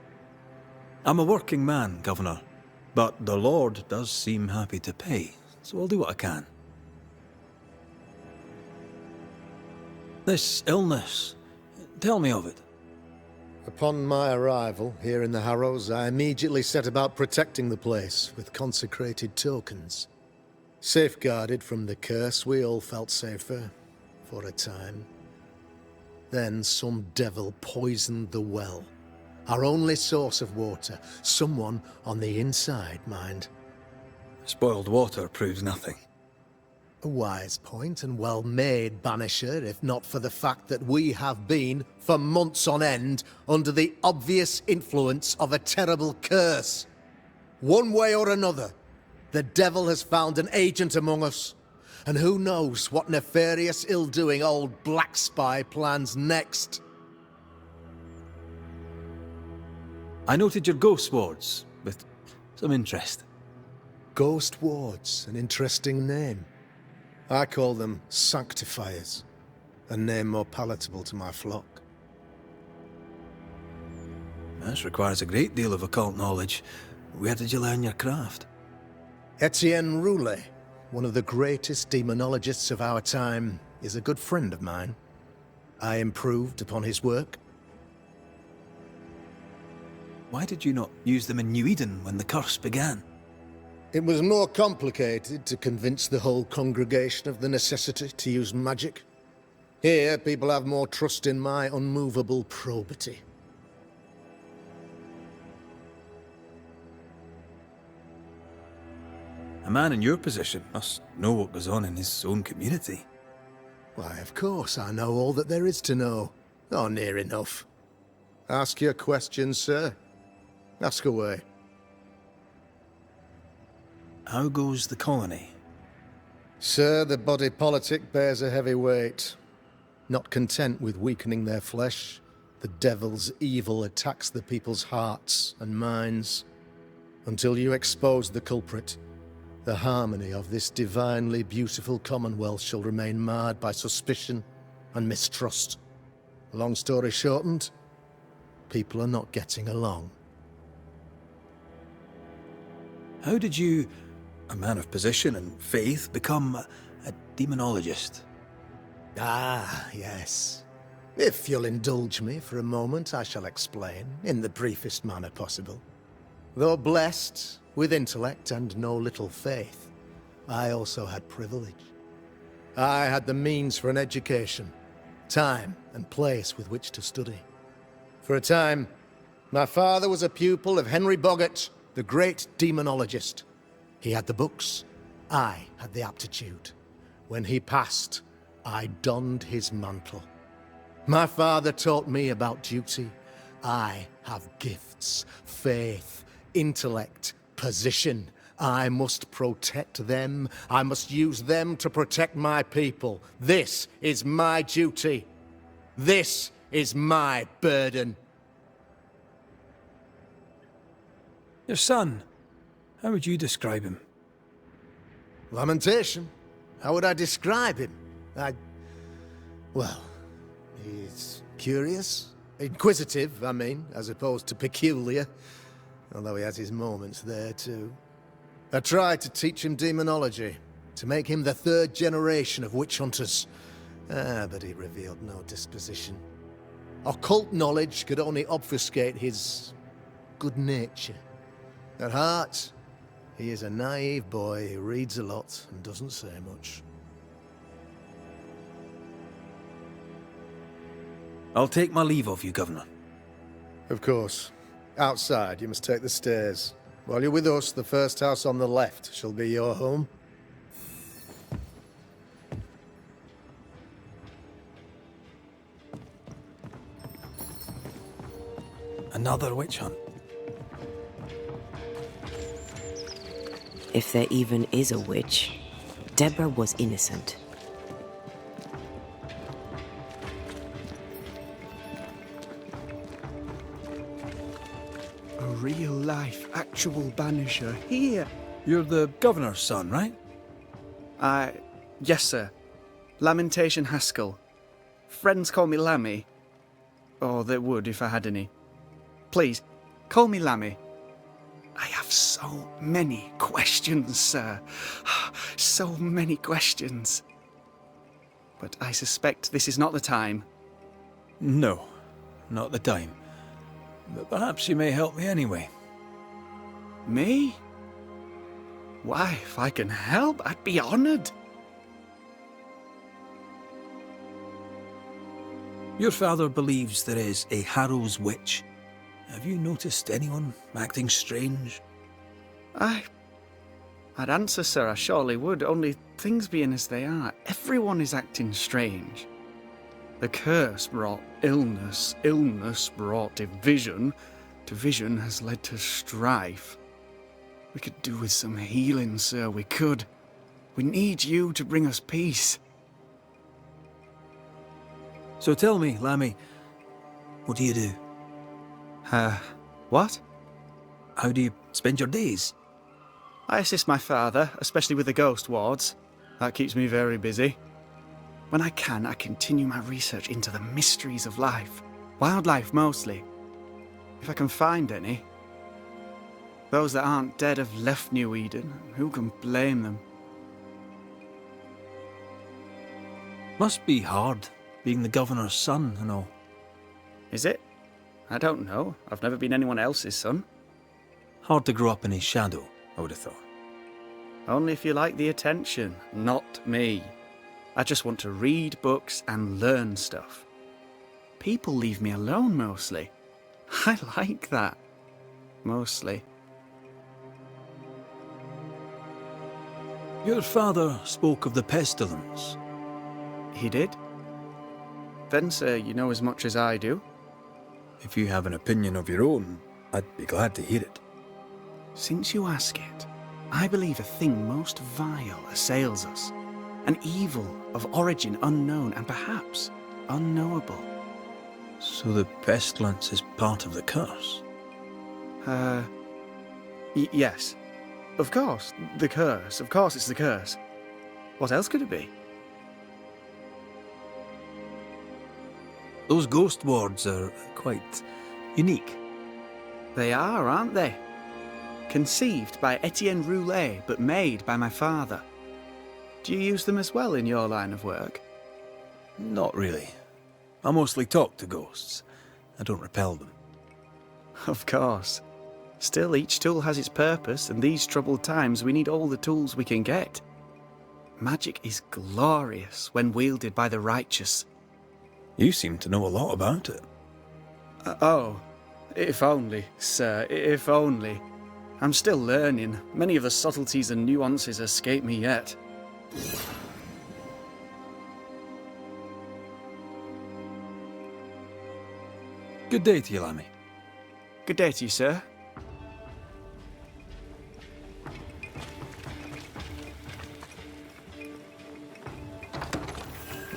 I'm a working man, Governor, but the Lord does seem happy to pay, so I'll do what I can. This illness, tell me of it. Upon my arrival here in the Harrows, I immediately set about protecting the place with consecrated tokens. Safeguarded from the curse, we all felt safer, for a time. Then some devil poisoned the well, our only source of water. Someone on the inside, mind. Spoiled water proves nothing. A wise point and well made, Banisher, if not for the fact that we have been, for months on end, under the obvious influence of a terrible curse. One way or another, the devil has found an agent among us, and who knows what nefarious ill-doing old Black Spy plans next. I noted your ghost wards with some interest. Ghost wards, an interesting name. I call them sanctifiers, a name more palatable to my flock. This requires a great deal of occult knowledge. Where did you learn your craft? Etienne Roulet, one of the greatest demonologists of our time, is a good friend of mine. I improved upon his work. Why did you not use them in New Eden when the curse began? It was more complicated to convince the whole congregation of the necessity to use magic. Here, people have more trust in my unmovable probity. A man in your position must know what goes on in his own community. Why, of course, I know all that there is to know. Oh, near enough. Ask your questions, sir. Ask away. How goes the colony? Sir, the body politic bears a heavy weight. Not content with weakening their flesh, the devil's evil attacks the people's hearts and minds. Until you expose the culprit, the harmony of this divinely beautiful commonwealth shall remain marred by suspicion and mistrust. Long story shortened, people are not getting along. How did you, a man of position and faith, become a demonologist? Ah, yes. If you'll indulge me for a moment, I shall explain, in the briefest manner possible. Though blessed with intellect and no little faith, I also had privilege. I had the means for an education, time and place with which to study. For a time, my father was a pupil of Henry Boggart, the great demonologist. He had the books, I had the aptitude. When he passed, I donned his mantle. My father taught me about duty. I have gifts, faith, intellect, position. I must protect them. I must use them to protect my people. This is my duty. This is my burden. Your son, how would you describe him? Lamentation? How would I describe him? Well, he's curious. Inquisitive, I mean, as opposed to peculiar. Although he has his moments there, too. I tried to teach him demonology, to make him the third generation of witch hunters. But he revealed no disposition. Occult knowledge could only obfuscate his good nature. At heart, he is a naive boy who reads a lot and doesn't say much. I'll take my leave of you, Governor. Of course. Outside, you must take the stairs. While you're with us, the first house on the left shall be your home. Another witch hunt. If there even is a witch, Deborah was innocent. A real-life, actual Banisher here. You're the governor's son, right? Yes, sir. Lamentation Haskell. Friends call me Lammy. Or they would if I had any. Please, call me Lammy. I have so many questions, sir. So many questions. But I suspect this is not the time. No, not the time. But perhaps you may help me anyway. Me? Why, if I can help, I'd be honored. Your father believes there is a Harrow's witch. Have you noticed anyone acting strange? I'd answer, sir, I surely would, only things being as they are, everyone is acting strange. The curse brought illness, illness brought division, division has led to strife. We could do with some healing, sir, we could. We need you to bring us peace. So tell me, Lammy, what do you do? What? How do you spend your days? I assist my father, especially with the ghost wards. That keeps me very busy. When I can, I continue my research into the mysteries of life. Wildlife, mostly. If I can find any. Those that aren't dead have left New Eden. Who can blame them? Must be hard, being the governor's son and all. Is it? I don't know. I've never been anyone else's son. Hard to grow up in his shadow, I would have thought. Only if you like the attention, not me. I just want to read books and learn stuff. People leave me alone mostly. I like that. Mostly. Your father spoke of the pestilence. He did? Then, sir, you know as much as I do. If you have an opinion of your own, I'd be glad to hear it. Since you ask it, I believe a thing most vile assails us. An evil of origin unknown and perhaps unknowable. So the pestilence is part of the curse? Yes. Of course, the curse. Of course it's the curse. What else could it be? Those ghost wards are quite unique. They are, aren't they? conceived by Etienne Roulet, but made by my father. Do you use them as well in your line of work? Not really. I mostly talk to ghosts. I don't repel them. Of course. Still, each tool has its purpose, and these troubled times we need all the tools we can get. Magic is glorious when wielded by the righteous. You seem to know a lot about it. Oh, if only, sir, if only. I'm still learning. Many of the subtleties and nuances escape me yet. Good day to you, Lammy. Good day to you, sir.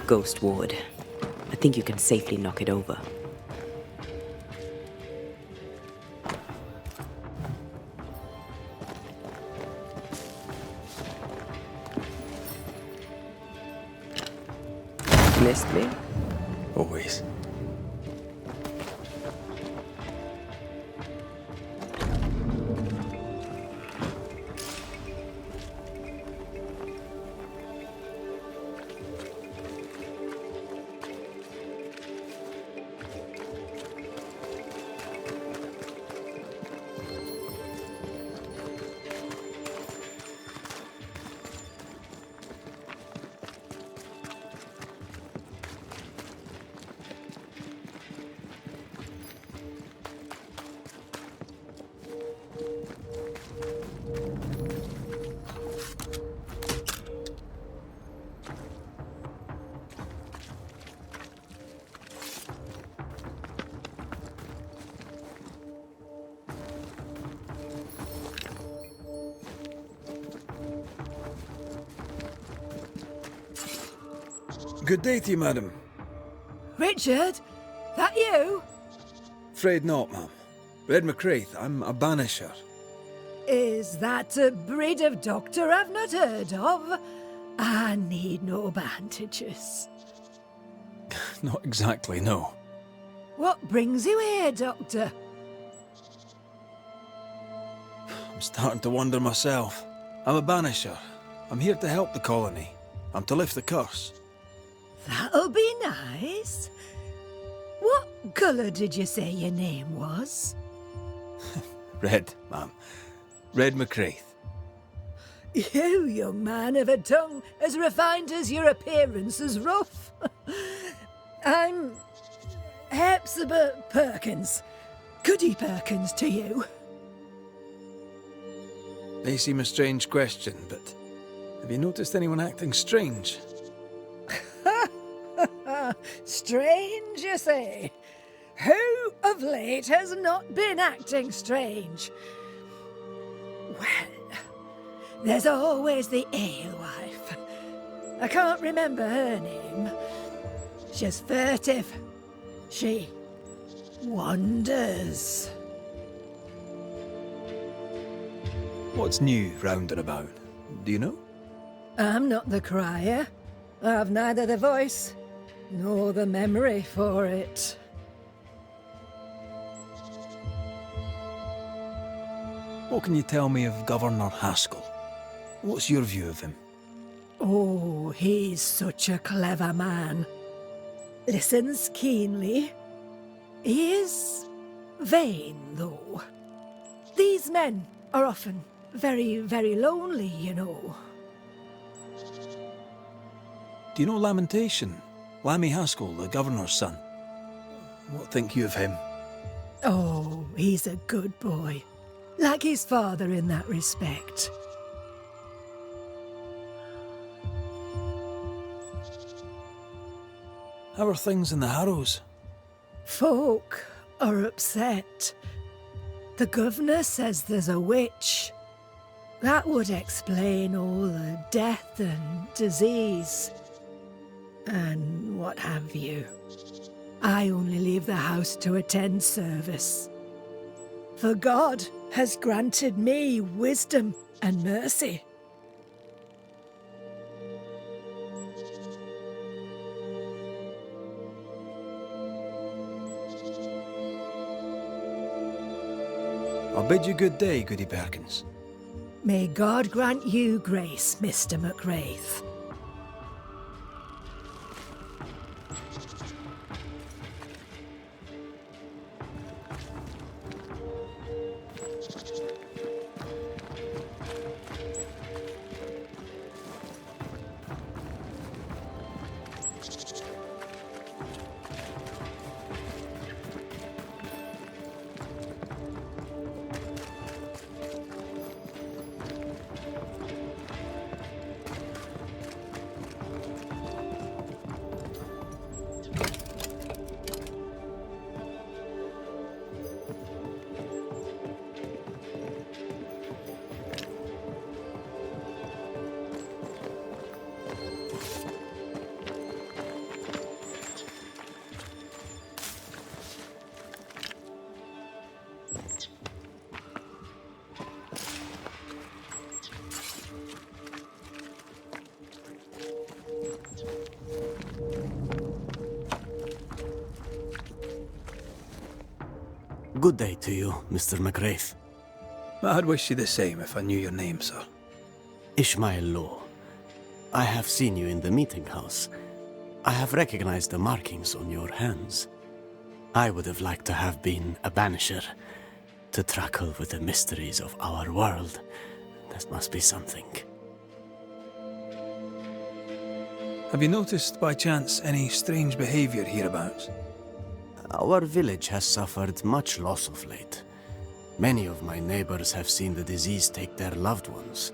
Ghost Ward. I think you can safely knock it over. Missed me? Always. Good day to you, madam. Richard? That you? Afraid not, ma'am. Red McCraith, I'm a banisher. Is that a breed of doctor I've not heard of? I need no bandages. Not exactly, no. What brings you here, Doctor? I'm starting to wonder myself. I'm a banisher. I'm here to help the colony. I'm to lift the curse. That'll be nice. What colour did you say your name was? Red, ma'am. Red McCraith. You, young man, have a tongue as refined as your appearance is rough. I'm Hepzibah Perkins. Goody Perkins to you. May seem a strange question, but have you noticed anyone acting strange? Strange, you say? Who of late has not been acting strange? Well, there's always the alewife. I can't remember her name. She's furtive. She wanders. What's new round and about? Do you know? I'm not the crier. I've neither the voice nor the memory for it. What can you tell me of Governor Haskell? What's your view of him? Oh, he's such a clever man. Listens keenly. He is vain, though. These men are often very, very lonely, you know. Do you know Lamentation? Lammy Haskell, the governor's son. What think you of him? Oh, he's a good boy. Like his father in that respect. How are things in the Harrows? Folk are upset. The governor says there's a witch. That would explain all the death and disease. And what have you. I only leave the house to attend service. For God has granted me wisdom and mercy. I'll bid you good day, Goody Perkins. May God grant you grace, Mr. McWraith. Good day to you, Mr. McWraith. I'd wish you the same if I knew your name, sir. Ishmael Law. I have seen you in the meeting house. I have recognized the markings on your hands. I would have liked to have been a banisher, to tackle with the mysteries of our world. That must be something. Have you noticed, by chance, any strange behavior hereabouts? Our village has suffered much loss of late. Many of my neighbors have seen the disease take their loved ones.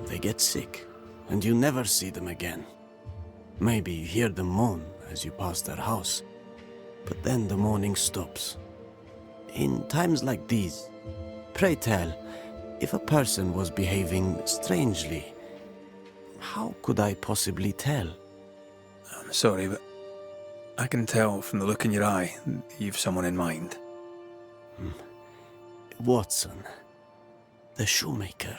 They get sick, and you never see them again. Maybe you hear them moan as you pass their house, but then the moaning stops. In times like these, pray tell, if a person was behaving strangely, how could I possibly tell? I'm sorry, but I can tell from the look in your eye that you've someone in mind. Watson, the shoemaker.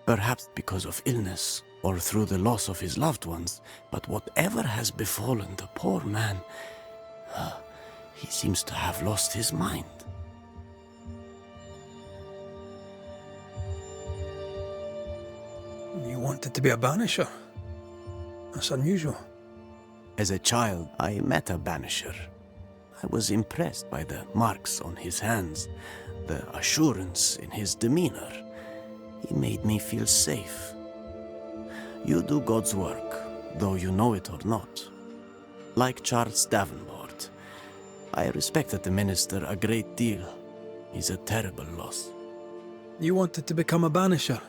Perhaps because of illness, or through the loss of his loved ones, but whatever has befallen the poor man, he seems to have lost his mind. You wanted to be a banisher? That's unusual. As a child, I met a banisher. I was impressed by the marks on his hands, the assurance in his demeanor. He made me feel safe. You do God's work, though you know it or not. Like Charles Davenport, I respected the minister a great deal. He's a terrible loss. You wanted to become a banisher.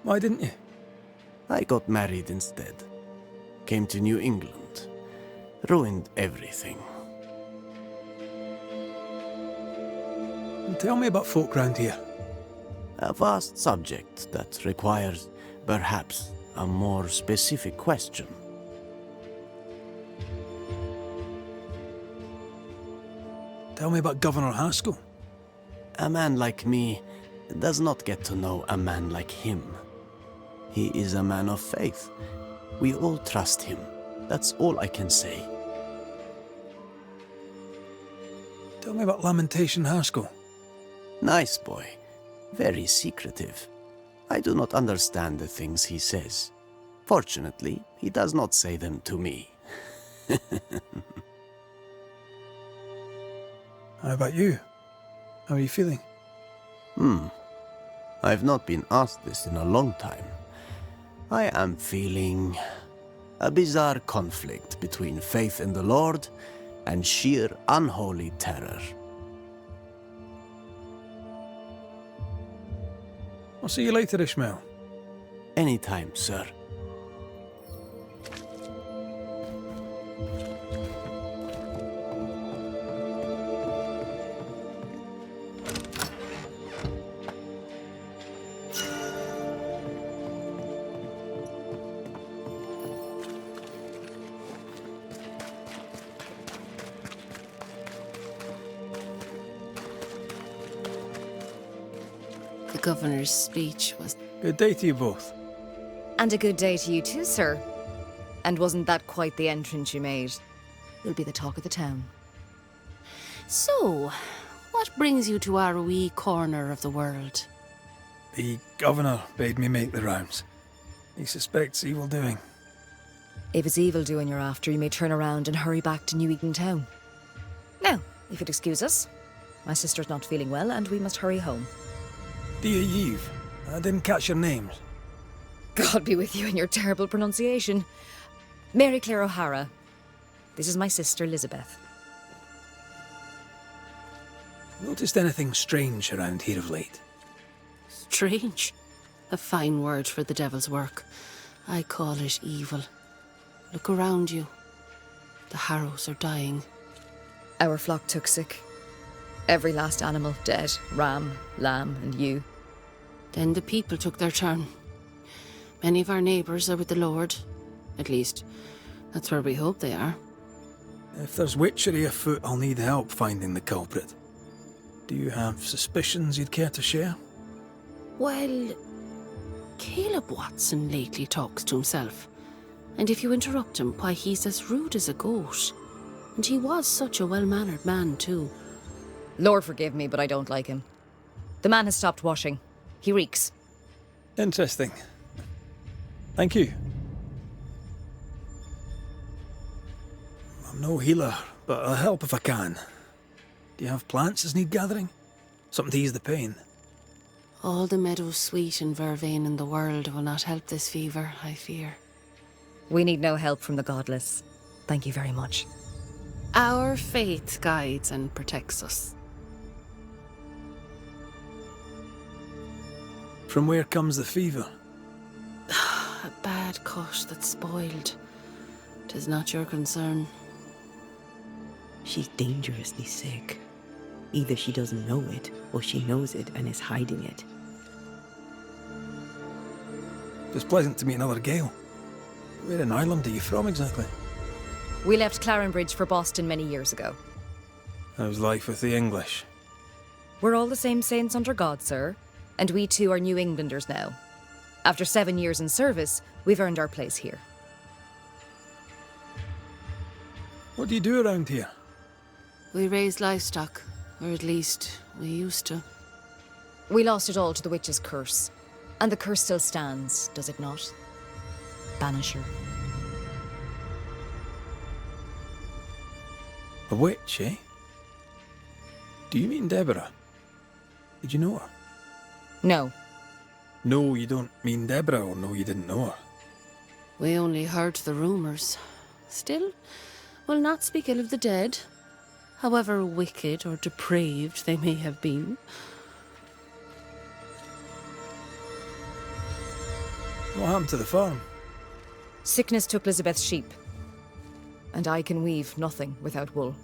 Why didn't you? I got married instead. Came to New England. Ruined everything. Tell me about folk round here. A vast subject that requires, perhaps, a more specific question. Tell me about Governor Haskell. A man like me does not get to know a man like him. He is a man of faith. We all trust him. That's all I can say. Tell me about Lamentation Haskell. Nice boy. Very secretive. I do not understand the things he says. Fortunately, he does not say them to me. How about you? How are you feeling? I've not been asked this in a long time. I am feeling a bizarre conflict between faith in the Lord and sheer unholy terror. I'll see you later, Ishmael. Anytime, sir. The governor's speech was... Good day to you both. And a good day to you too, sir. And wasn't that quite the entrance you made? You'll be the talk of the town. So, What brings you to our wee corner of the world? The governor bade me make the rounds. He suspects evil doing. If it's evil doing you're after, you may turn around and hurry back to New Eden Town. Now, if you'd excuse us, my sister's not feeling well and we must hurry home. Dear Eve, I didn't catch your names. God be with you and your terrible pronunciation. Mary Claire O'Hara. This is my sister, Elizabeth. Noticed anything strange around here of late? Strange. A fine word for the devil's work. I call it evil. Look around you. The harrows are dying. Our flock took sick. Every last animal dead. Ram, lamb, and ewe. Then the people took their turn. Many of our neighbours are with the Lord. At least, that's where we hope they are. If there's witchery afoot, I'll need help finding the culprit. Do you have suspicions you'd care to share? Well, Caleb Watson lately talks to himself. And if you interrupt him, why, he's as rude as a goat. And he was such a well-mannered man, too. Lord forgive me, but I don't like him. The man has stopped washing. He reeks. Interesting. Thank you. I'm no healer, but I'll help if I can. Do you have plants as need gathering? Something to ease the pain? All the meadows sweet and vervain in the world will not help this fever, I fear. We need no help from the godless. Thank you very much. Our faith guides and protects us. From where comes the fever? A bad cut that's spoiled. 'Tis not your concern. She's dangerously sick. Either she doesn't know it, or she knows it and is hiding it. It's pleasant to meet another Gale. Where in Ireland are you from exactly? We left Clarenbridge for Boston many years ago. How's life with the English? We're all the same saints under God, sir. And we too are New Englanders now. After 7 years in service, we've earned our place here. What do you do around here? We raise livestock, or at least we used to. We lost it all to the witch's curse. And the curse still stands, does it not? Banisher. A witch, eh? Do you mean Deborah? Did you know her? No. No, you don't mean Deborah, or no, you didn't know her? We only heard the rumours. Still, we'll not speak ill of the dead, however wicked or depraved they may have been. What happened to the farm? Sickness took Elizabeth's sheep. And I can weave nothing without wool.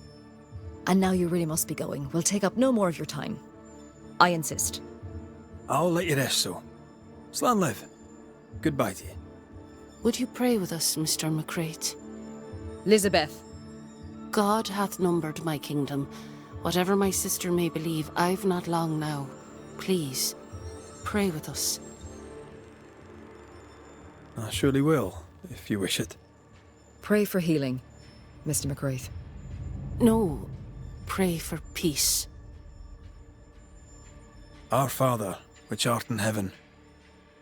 And now you really must be going. We'll take up no more of your time. I insist. I'll let you rest, so. Slan live. Goodbye to you. Would you pray with us, Mr. McCrate? Elizabeth. God hath numbered my kingdom. Whatever my sister may believe, I've not long now. Please, pray with us. I surely will, if you wish it. Pray for healing, Mr. McCraith. No, pray for peace. Our Father, which art in heaven,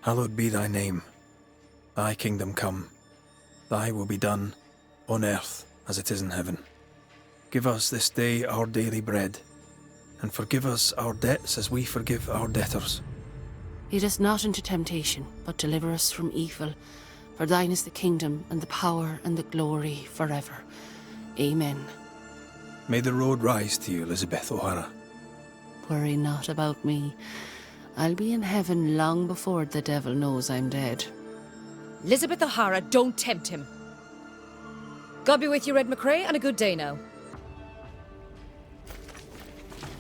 hallowed be thy name. Thy kingdom come. Thy will be done, on earth as it is in heaven. Give us this day our daily bread, and forgive us our debts as we forgive our debtors. Lead us not into temptation, but deliver us from evil. For thine is the kingdom, and the power, and the glory, forever. Amen. May the road rise to you, Elizabeth O'Hara. Worry not about me. I'll be in heaven long before the devil knows I'm dead. Elizabeth O'Hara, don't tempt him. God be with you, Red McCrae, and a good day now.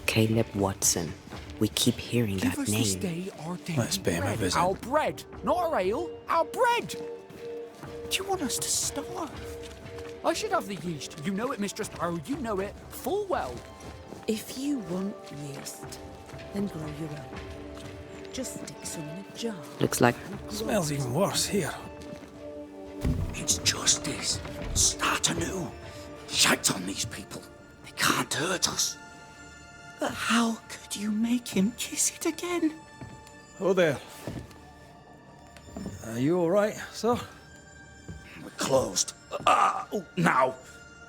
Caleb Watson. We keep hearing that Give us name. this day our daily Let's pay him a bread. visit. Our bread, not our ale, our bread! Do you want us to starve? I should have the yeast. You know it, Mistress Barrow, you know it full well. If you want yeast, then grow your own. Just stick some in a jar. Looks like... Smells even worse here. It's justice. Start anew. Shout on these people. They can't hurt us. But how could you make him kiss it again? Oh there. Are you all right, sir? We're closed. Oh, now.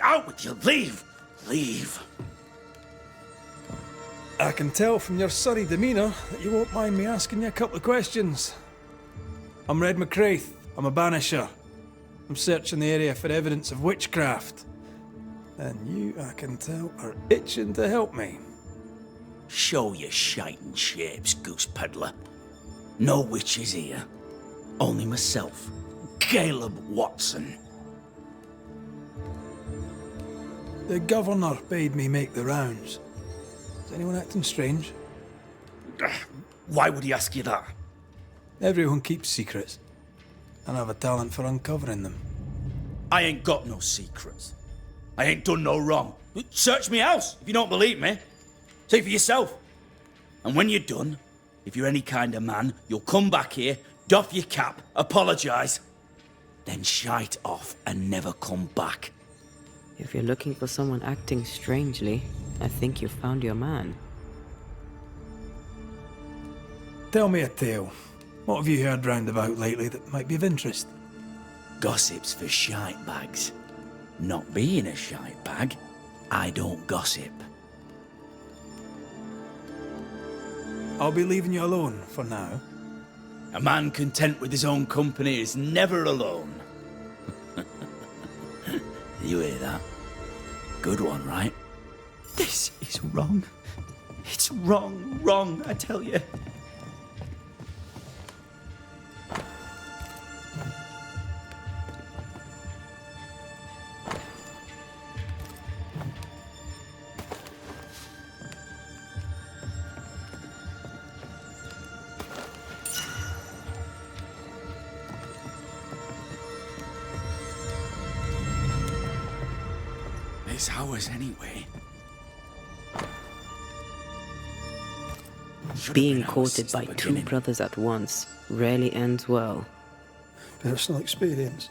Out with you. Leave. Leave. I can tell from your surly demeanour that you won't mind me asking you a couple of questions. I'm Red McCraith. I'm a Banisher. I'm searching the area for evidence of witchcraft. And you, I can tell, are itching to help me. Show your shiting shapes, goose peddler. No witches here. Only myself, Caleb Watson. The governor bade me make the rounds. Is anyone acting strange? Why would he ask you that? Everyone keeps secrets, and I have a talent for uncovering them. I ain't got no secrets. I ain't done no wrong. Search me house if you don't believe me. See for yourself. And when you're done, if you're any kind of man, you'll come back here, doff your cap, apologise, then shite off and never come back. If you're looking for someone acting strangely, I think you've found your man. Tell me a tale. What have you heard round about lately that might be of interest? Gossip's for shite bags. Not being a shite bag, I don't gossip. I'll be leaving you alone for now. A man content with his own company is never alone. You hear that? Good one, right? This is wrong. It's wrong, I tell you. It's ours anyway. Being courted by two brothers at once rarely ends well. Personal experience.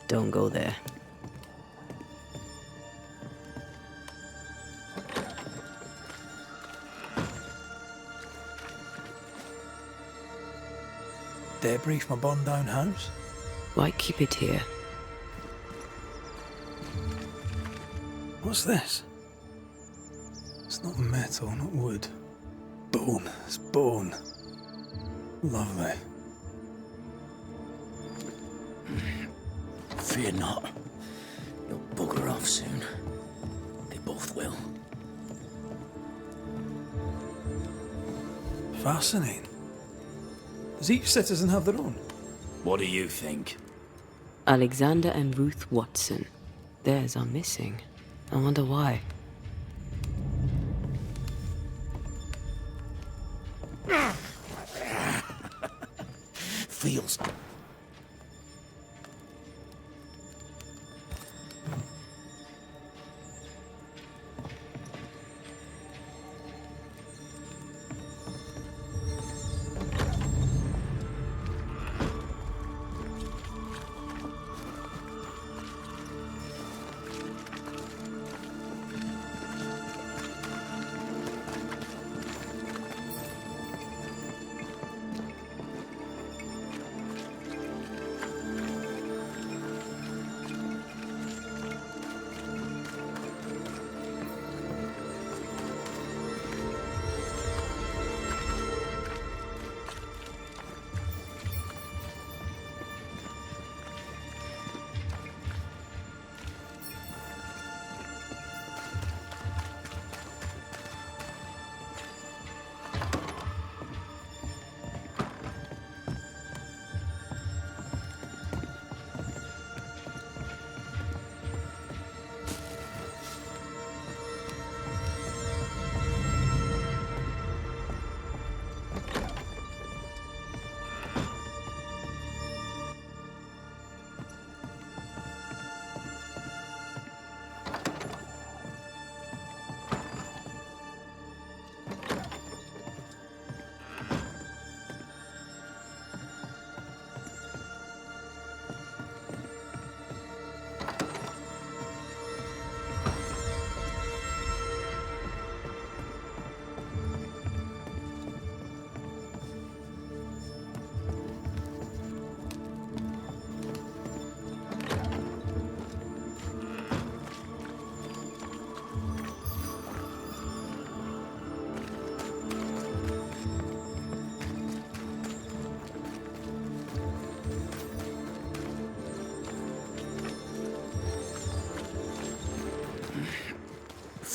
Don't go there. Dare brief my bond down house? Why keep it here? What's this? It's not metal, not wood. Bone. It's bone. Lovely. Fear not. You'll bugger off soon. They both will. Fascinating. Does each citizen have their own? What do you think? Alexander and Ruth Watson. Theirs are missing. I wonder why. Feels.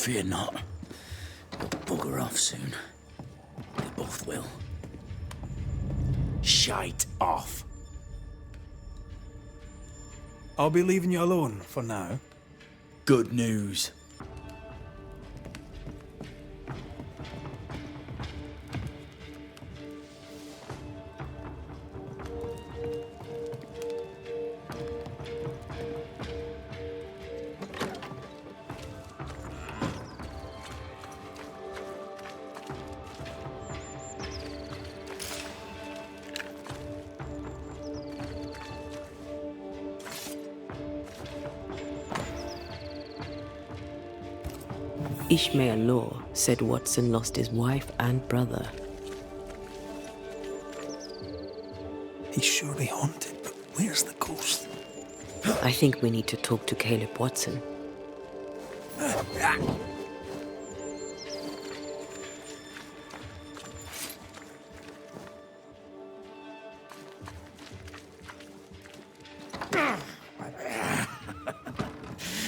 Fear not. They'll bugger off soon. They both will. Shite off. I'll be leaving you alone for now. Good news. Ishmael Law said Watson lost his wife and brother. He's surely haunted, but where's the ghost? I think we need to talk to Caleb Watson.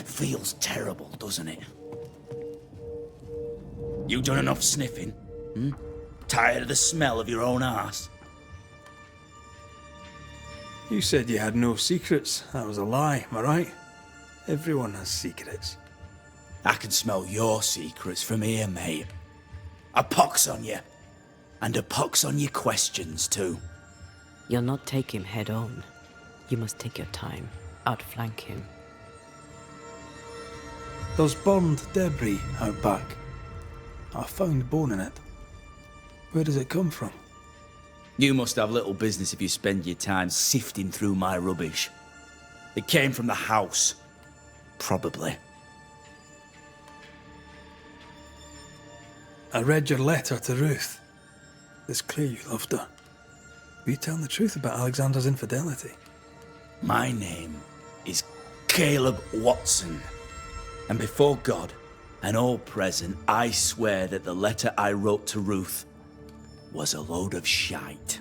Feels terrible, doesn't it? You done enough sniffing? Hmm? Tired of the smell of your own arse? You said you had no secrets. That was a lie, am I right? Everyone has secrets. I can smell your secrets from here, mate. A pox on you. And a pox on your questions, too. You'll not take him head on. You must take your time, outflank him. There's burned debris out back. I found bone in it. Where does it come from? You must have little business if you spend your time sifting through my rubbish. It came from the house. Probably. I read your letter to Ruth. It's clear you loved her. Were you telling the truth about Alexander's infidelity? My name is Caleb Watson. And before God and all present, I swear that the letter I wrote to Ruth was a load of shite.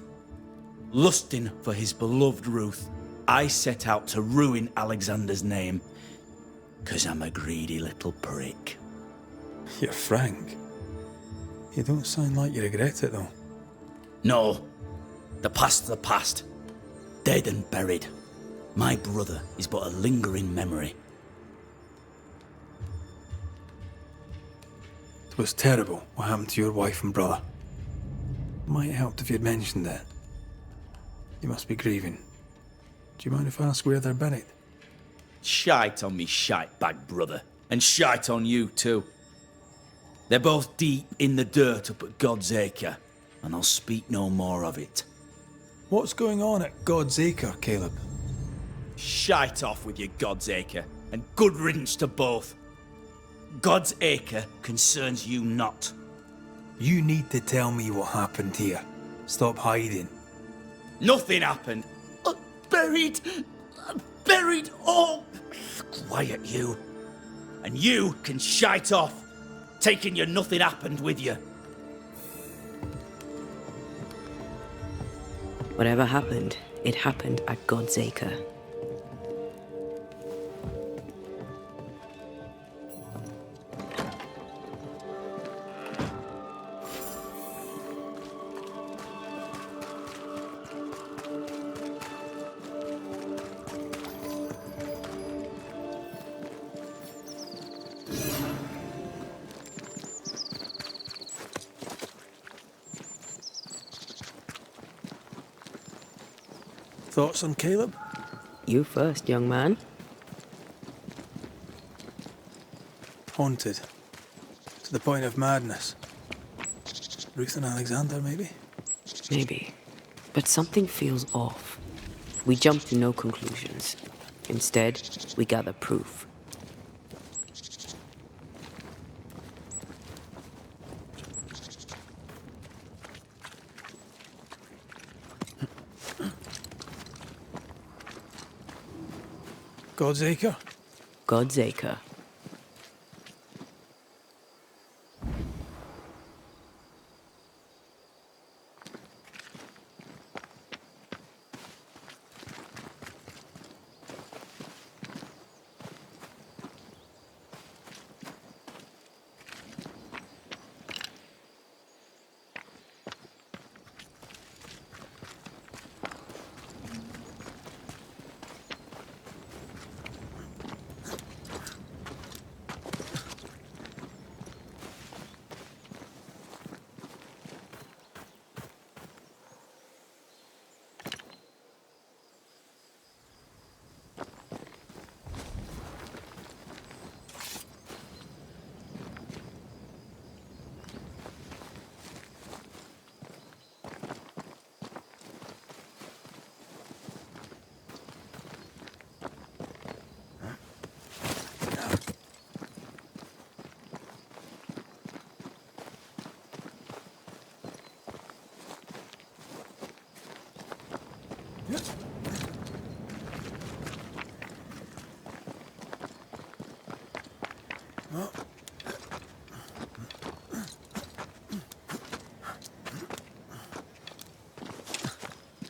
Lusting for his beloved Ruth, I set out to ruin Alexander's name, 'cause I'm a greedy little prick. You're frank. You don't sound like you regret it, though. No. The past's the past. Dead and buried. My brother is but a lingering memory. It was terrible what happened to your wife and brother. Might have helped if you'd mentioned that. You must be grieving. Do you mind if I ask where they're buried? Shite on me shite bag brother. And shite on you too. They're both deep in the dirt up at God's Acre, and I'll speak no more of it. What's going on at God's Acre, Caleb? Shite off with your God's Acre, and good riddance to both. God's Acre concerns you not. You need to tell me what happened here. Stop hiding. Nothing happened. Buried. Buried. Oh, quiet you. And you can shite off, taking your nothing happened with you. Whatever happened, it happened at God's Acre. Thoughts on Caleb? You first, young man. Haunted. To the point of madness. Ruth and Alexander, maybe? Maybe. But something feels off. We jump to no conclusions. Instead, we gather proof. God's Acre? God's Acre.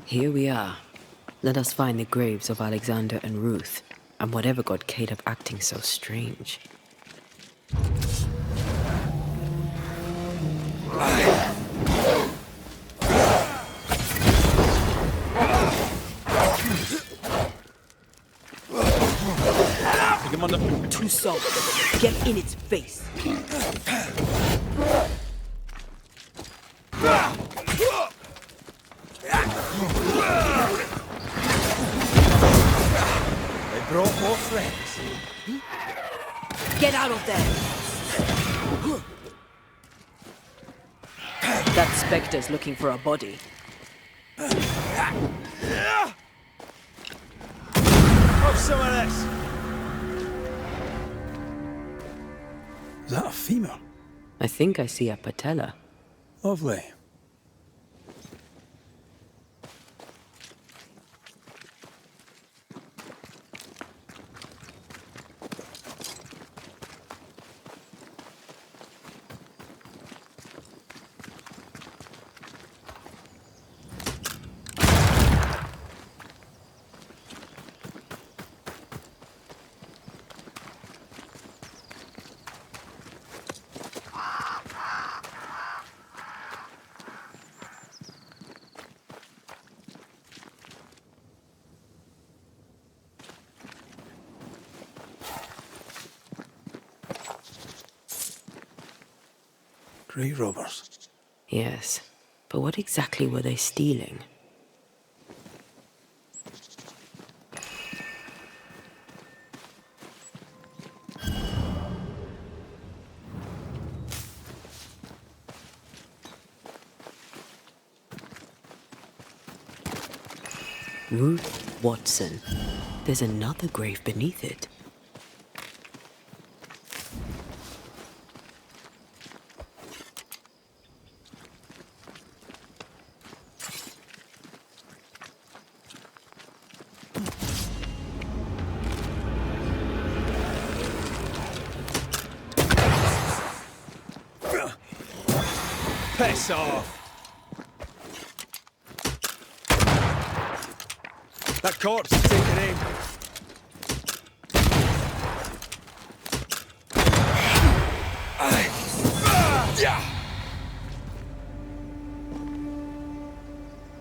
Here we are. Let us find the graves of Alexander and Ruth, and whatever got Caleb acting so strange. Take him under. Too soft. Get in its face. They brought more friends. Get out of there. That spectre's looking for a body. Have some of this. Is that a femur? I think I see a patella. Lovely. Grave robbers. Yes, but what exactly were they stealing? Ruth Watson. There's another grave beneath it. Piss off. That corpse is taking aim.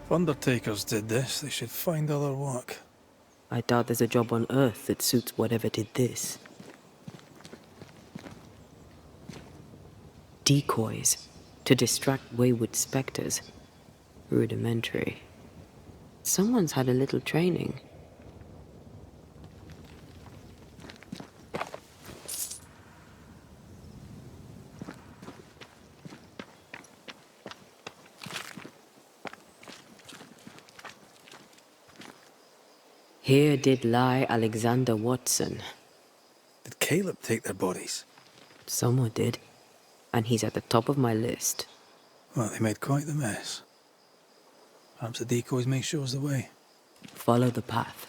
If undertakers did this, they should find other work. I doubt there's a job on Earth that suits whatever did this. Decoys to distract wayward specters. Rudimentary. Someone's had a little training. Here did lie Alexander Watson. Did Caleb take their bodies? Someone did. And he's at the top of my list. Well, they made quite the mess. Perhaps the decoys may show us the way. Follow the path.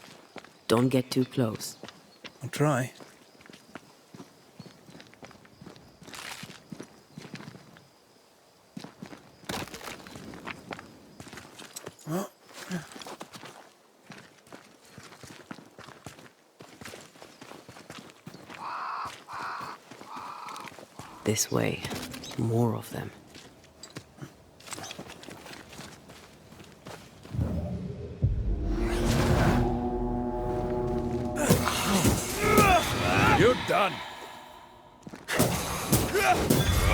Don't get too close. I'll try. Well, This way. More of them. You're done.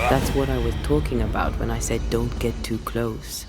That's what I was talking about when I said don't get too close.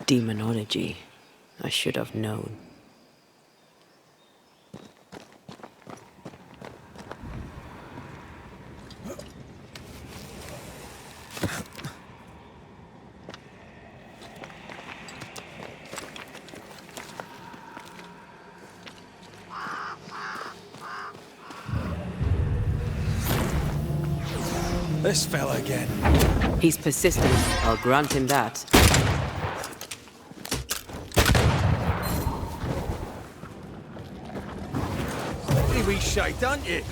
Demonology. I should have known. This fella again. He's persistent, I'll grant him that. Hey, wee shite, aren't you?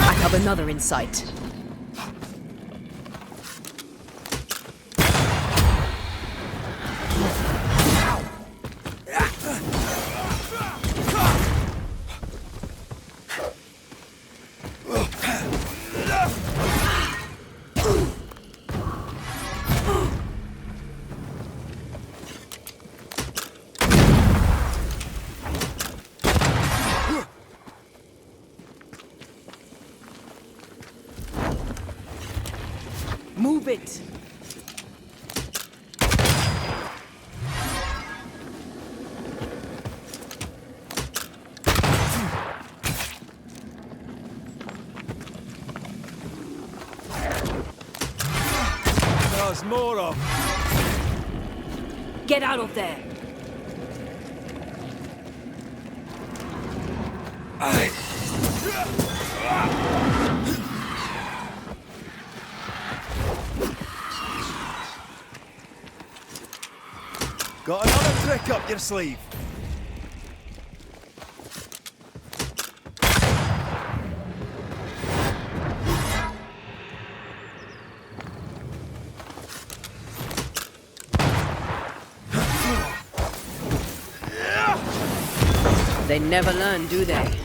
I have another in sight. Move it! There's more of. Get out of there! Got another trick up your sleeve. They never learn, do they?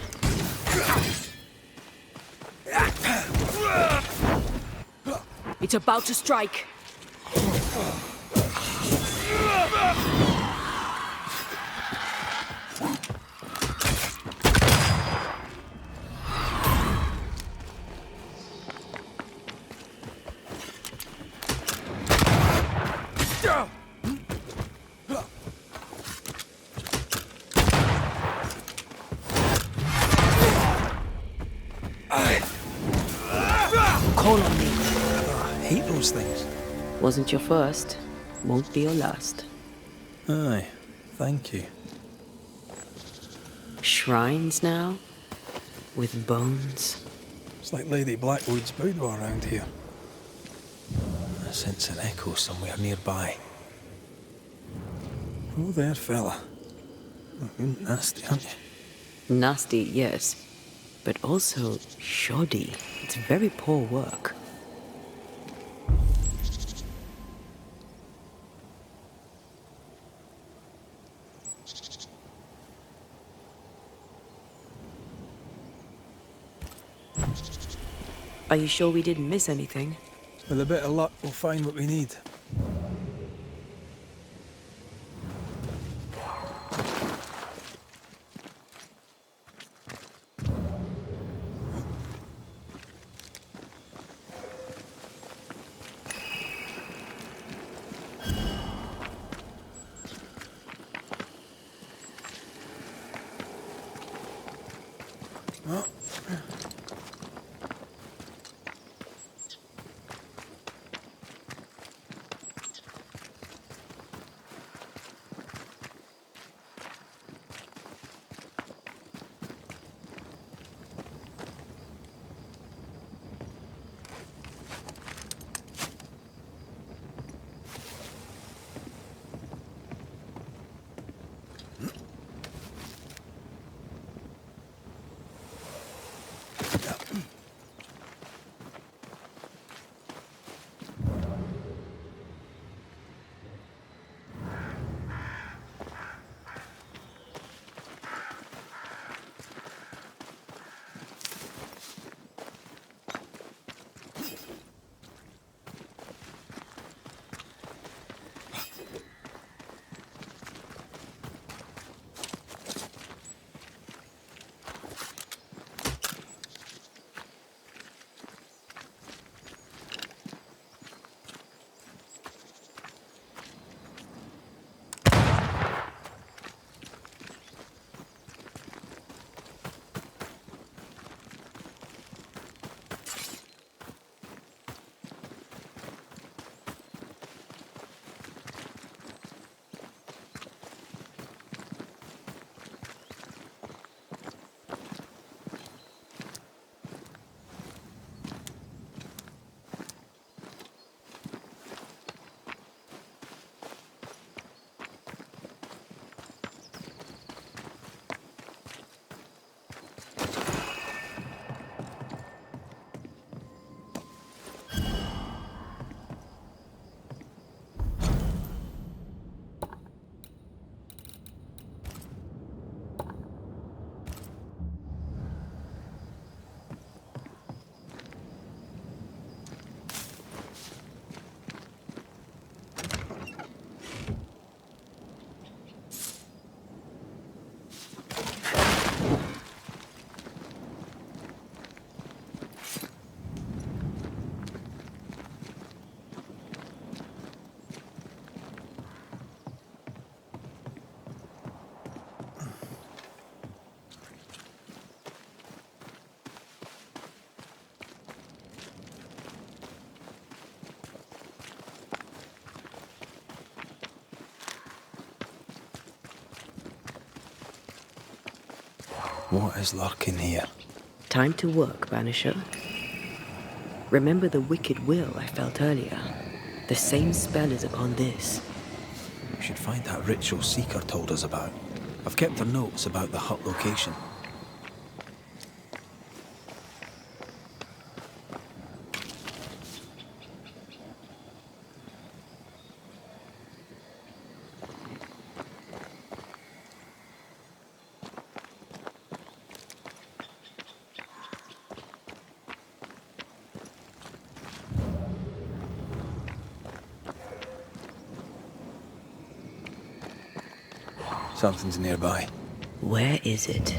It's about to strike. Call on me. I hate those things. Wasn't your first, won't be your last. Aye, thank you. Shrines now? With bones? It's like Lady Blackwood's boudoir around here. I sense an echo somewhere nearby. Oh there, fella. You're nasty, aren't you? Nasty, yes. But also shoddy. It's very poor work. Are you sure we didn't miss anything? With a bit of luck, we'll find what we need. What is lurking here? Time to work, Banisher. Remember the wicked will I felt earlier? The same spell is upon this. We should find that ritual Seeker told us about. I've kept her notes about the hut location. Something's nearby. Where is it?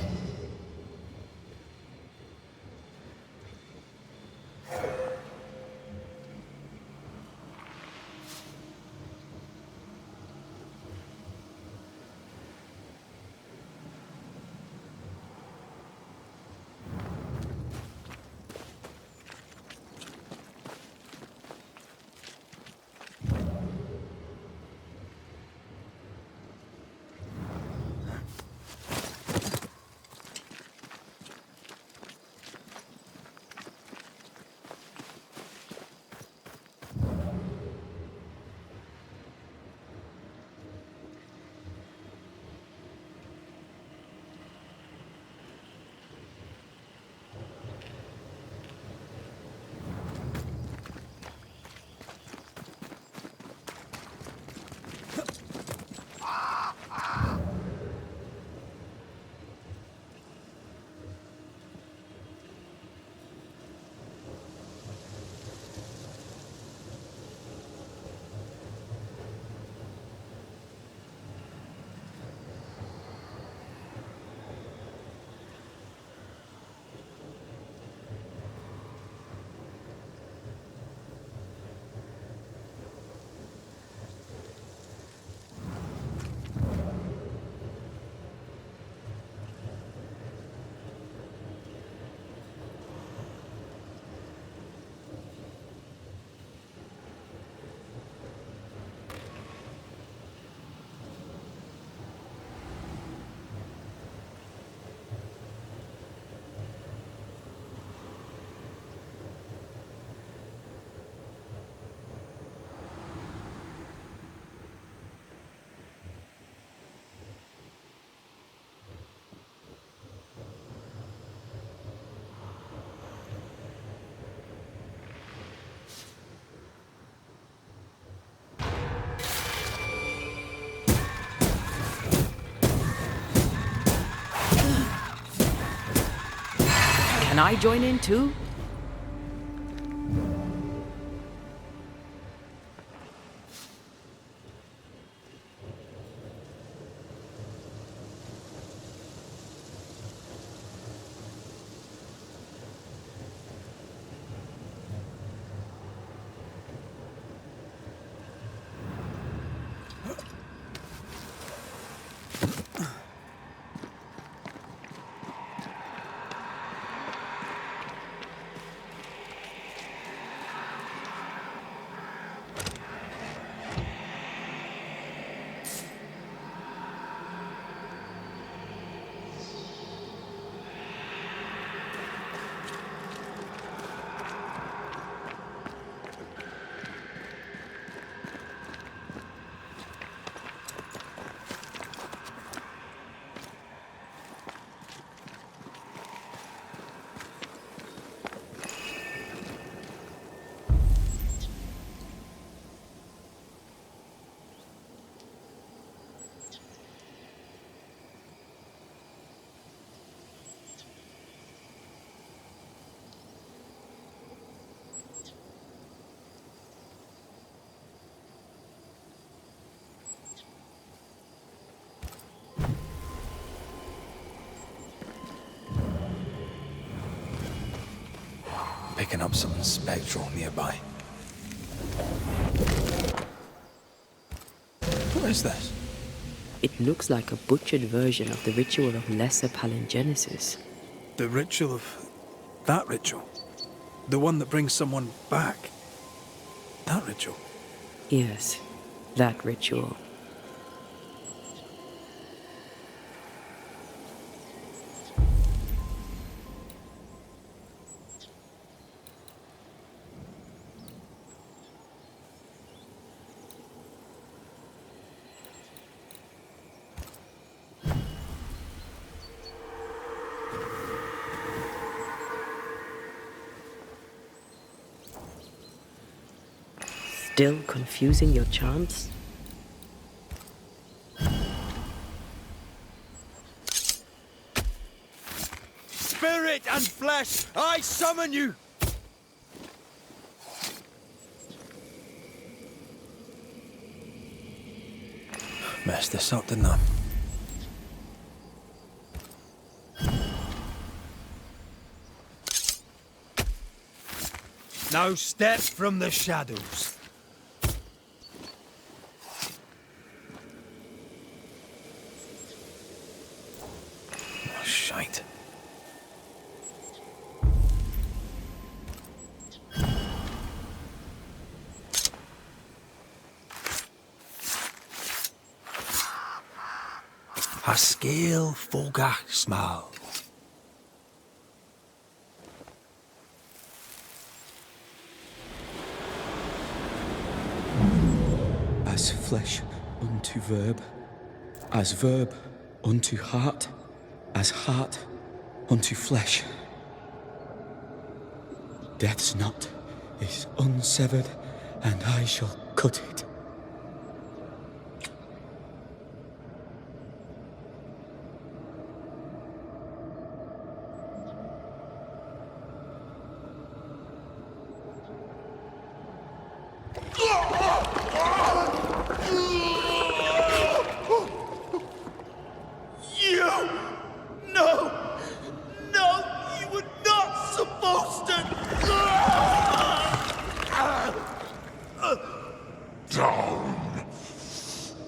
Can I join in too? Picking up something spectral nearby. What is this? It looks like a butchered version of the ritual of Lesser Palingenesis. The ritual of... that ritual? The one that brings someone back? That ritual? Yes, that ritual. Still confusing your chants? Spirit and flesh, I summon you! Messed this up, didn't I? Now step from the shadows. Oh, shite. A scale fogach smile. As flesh unto verb, as verb unto heart, as heart unto flesh. Death's knot is unsevered, and I shall cut it. Down,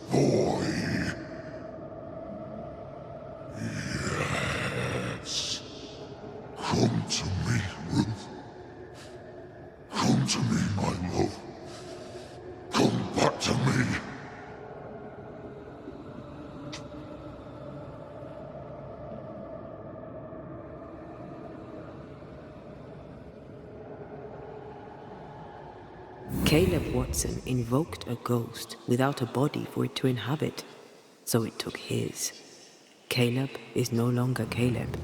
boy. Yes. Come to me, Ruth. Come to me, my love. Come back to me. Caleb Watson invoked a ghost without a body for it to inhabit, so it took his. Caleb is no longer Caleb.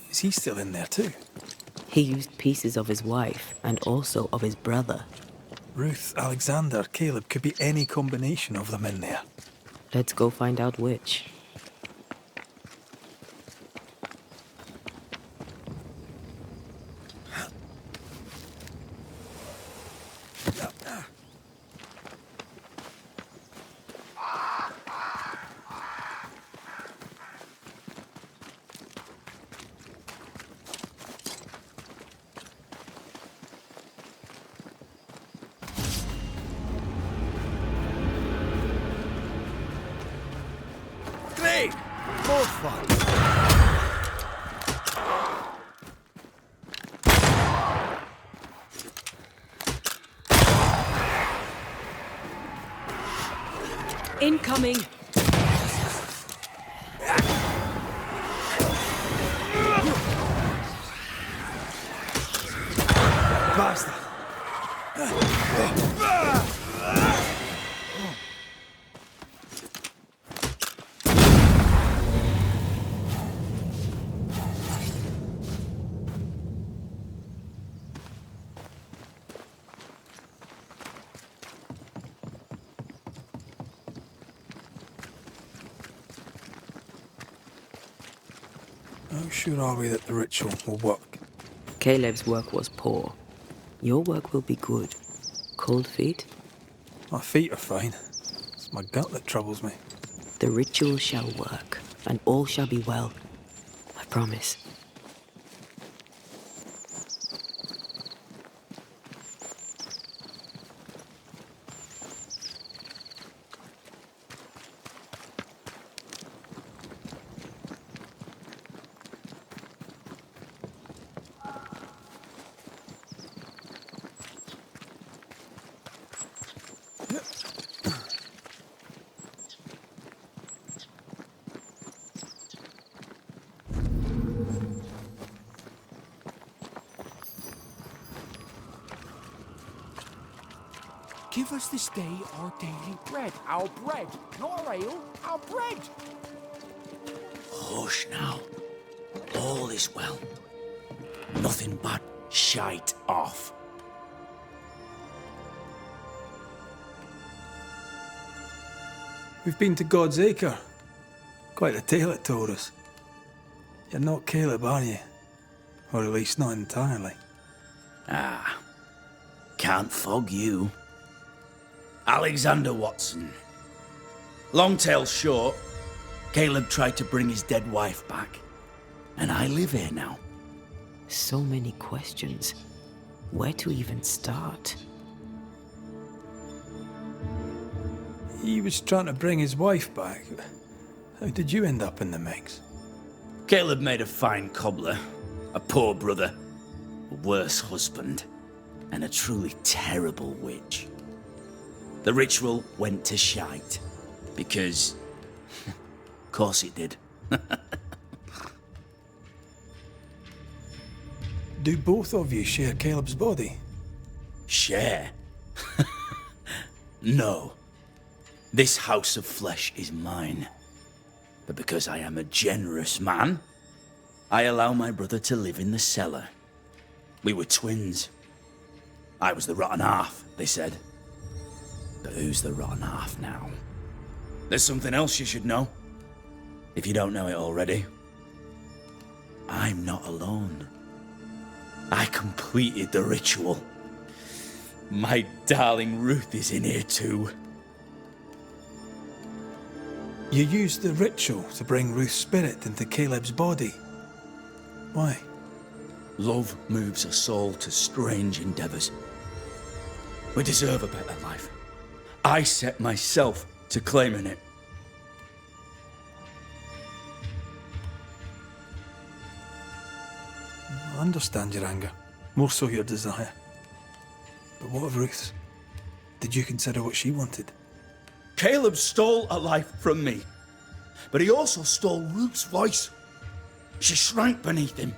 Is he still in there too? He used pieces of his wife and also of his brother. Ruth, Alexander, Caleb, could be any combination of them in there. Let's go find out which. Great! More fun! Incoming! Basta! How sure are we that the ritual will work? Caleb's work was poor. Your work will be good. Cold feet? My feet are fine. It's my gut that troubles me. The ritual shall work, and all shall be well. I promise. Give us this day our daily bread. Our bread, not our ale, our bread. Hush now. All is well. Nothing but shite off. We've been to God's Acre. Quite a tale it told us. You're not Caleb, are you? Or at least not entirely. Ah, can't fog you. Alexander Watson. Long tale short, Caleb tried to bring his dead wife back. And I live here now. So many questions. Where to even start? He was trying to bring his wife back. How did you end up in the mix? Caleb made a fine cobbler, a poor brother, a worse husband, and a truly terrible witch. The ritual went to shite, because... of course it did. Do both of you share Caleb's body? Share? No. This house of flesh is mine. But because I am a generous man, I allow my brother to live in the cellar. We were twins. I was the rotten half, they said. But who's the rotten half now? There's something else you should know. If you don't know it already. I'm not alone. I completed the ritual. My darling Ruth is in here too. You used the ritual to bring Ruth's spirit into Caleb's body. Why? Love moves us all to strange endeavours. We deserve a better life. I set myself to claiming it. I understand your anger, more so your desire. But what of Ruth's? Did you consider what she wanted? Caleb stole a life from me, but he also stole Ruth's voice. She shrank beneath him.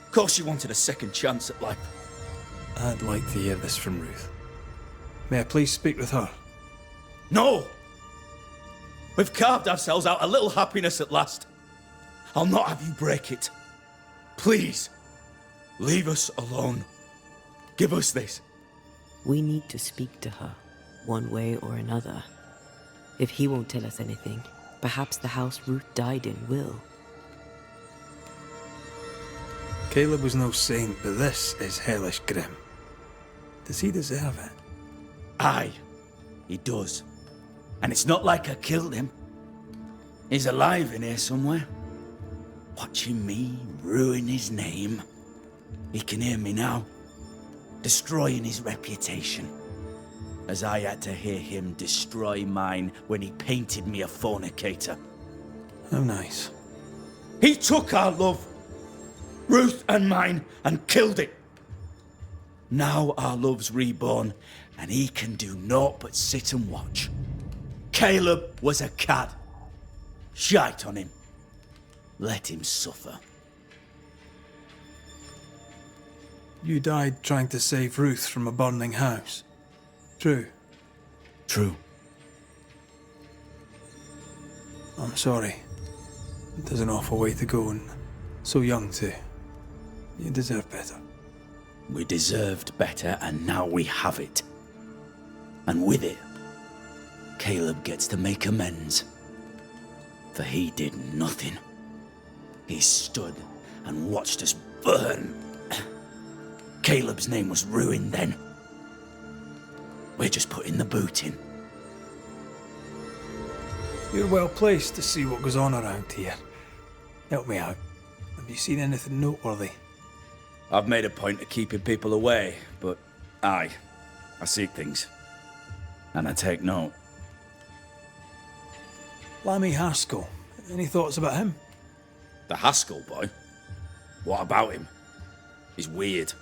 Of course she wanted a second chance at life. I'd like to hear this from Ruth. May I please speak with her? No! We've carved ourselves out a little happiness at last. I'll not have you break it. Please, leave us alone. Give us this. We need to speak to her, one way or another. If he won't tell us anything, perhaps the house Ruth died in will. Caleb was no saint, but this is hellish grim. Does he deserve it? Aye, he does. And it's not like I killed him. He's alive in here somewhere. Watching me ruin his name. He can hear me now. Destroying his reputation. As I had to hear him destroy mine when he painted me a fornicator. How nice. He took our love, Ruth and mine, and killed it. Now our love's reborn, and he can do naught but sit and watch. Caleb was a cad. Shite on him. Let him suffer. You died trying to save Ruth from a burning house. True? True. I'm sorry. It is an awful way to go, and so young too. You deserve better. We deserved better, and now we have it. And with it, Caleb gets to make amends. For he did nothing. He stood and watched us burn. Caleb's name was ruined then. We're just putting the boot in. You're well placed to see what goes on around here. Help me out. Have you seen anything noteworthy? I've made a point of keeping people away, but aye, I see things. And I take note. Lammy Haskell. Any thoughts about him? The Haskell boy? What about him? He's weird.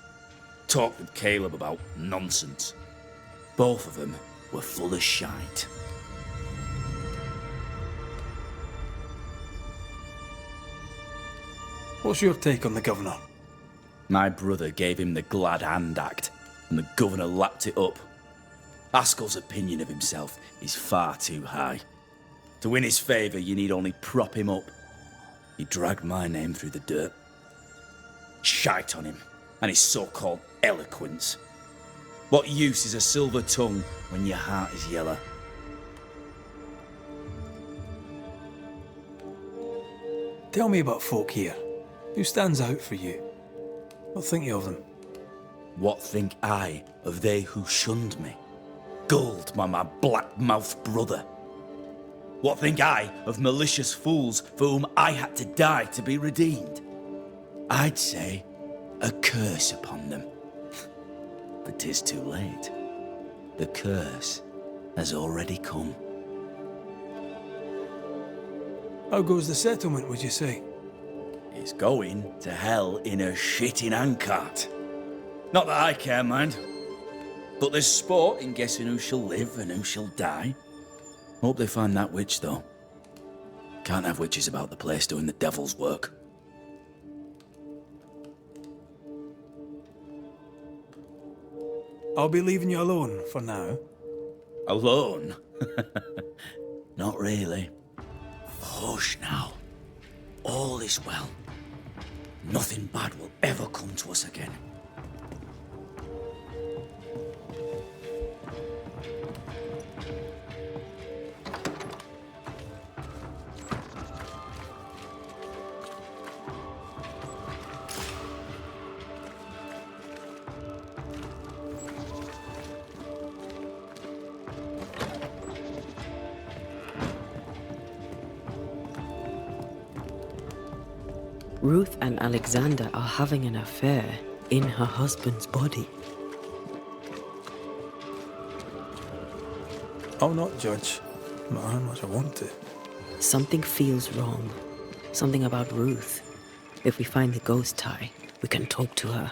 Talked with Caleb about nonsense. Both of them were full of shite. What's your take on the governor? My brother gave him the Glad Hand Act, and the governor lapped it up. Haskell's opinion of himself is far too high. To win his favour, you need only prop him up. He dragged my name through the dirt. Shite on him, and his so-called eloquence. What use is a silver tongue when your heart is yellow? Tell me about folk here. Who stands out for you? What think you of them? What think I of they who shunned me, gulled by my black-mouthed brother? What think I of malicious fools for whom I had to die to be redeemed? I'd say a curse upon them. But 'tis too late. The curse has already come. How goes the settlement, would you say? It's going to hell in a shitting handcart. Not that I care, mind. But there's sport in guessing who shall live and who shall die. Hope they find that witch, though. Can't have witches about the place doing the devil's work. I'll be leaving you alone for now. Alone? Not really. Hush now. All is well. Nothing bad will ever come to us again. Ruth and Alexander are having an affair in her husband's body. I'll not judge, no matter how much I want to. Something feels wrong. Something about Ruth. If we find the ghost tie, we can talk to her.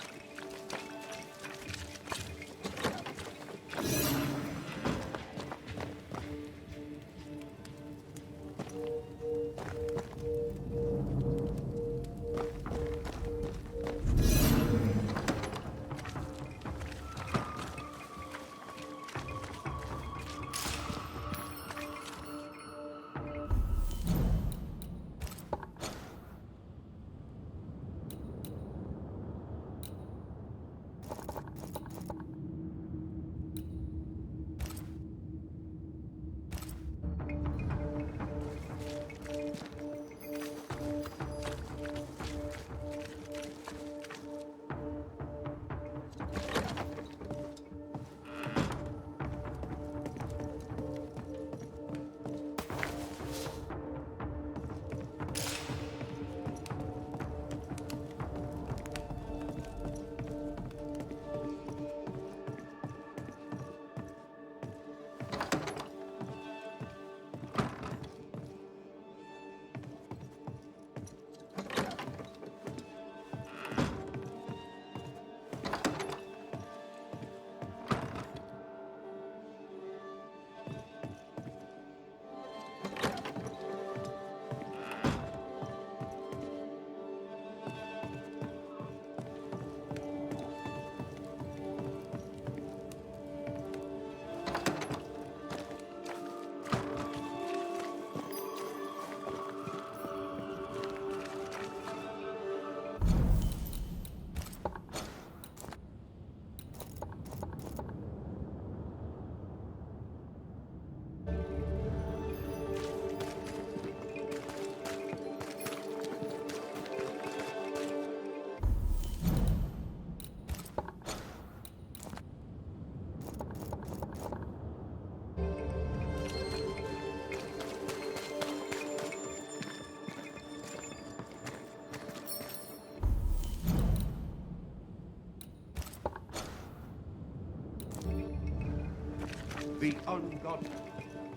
The ungodly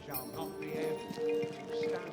shall not be able to stand.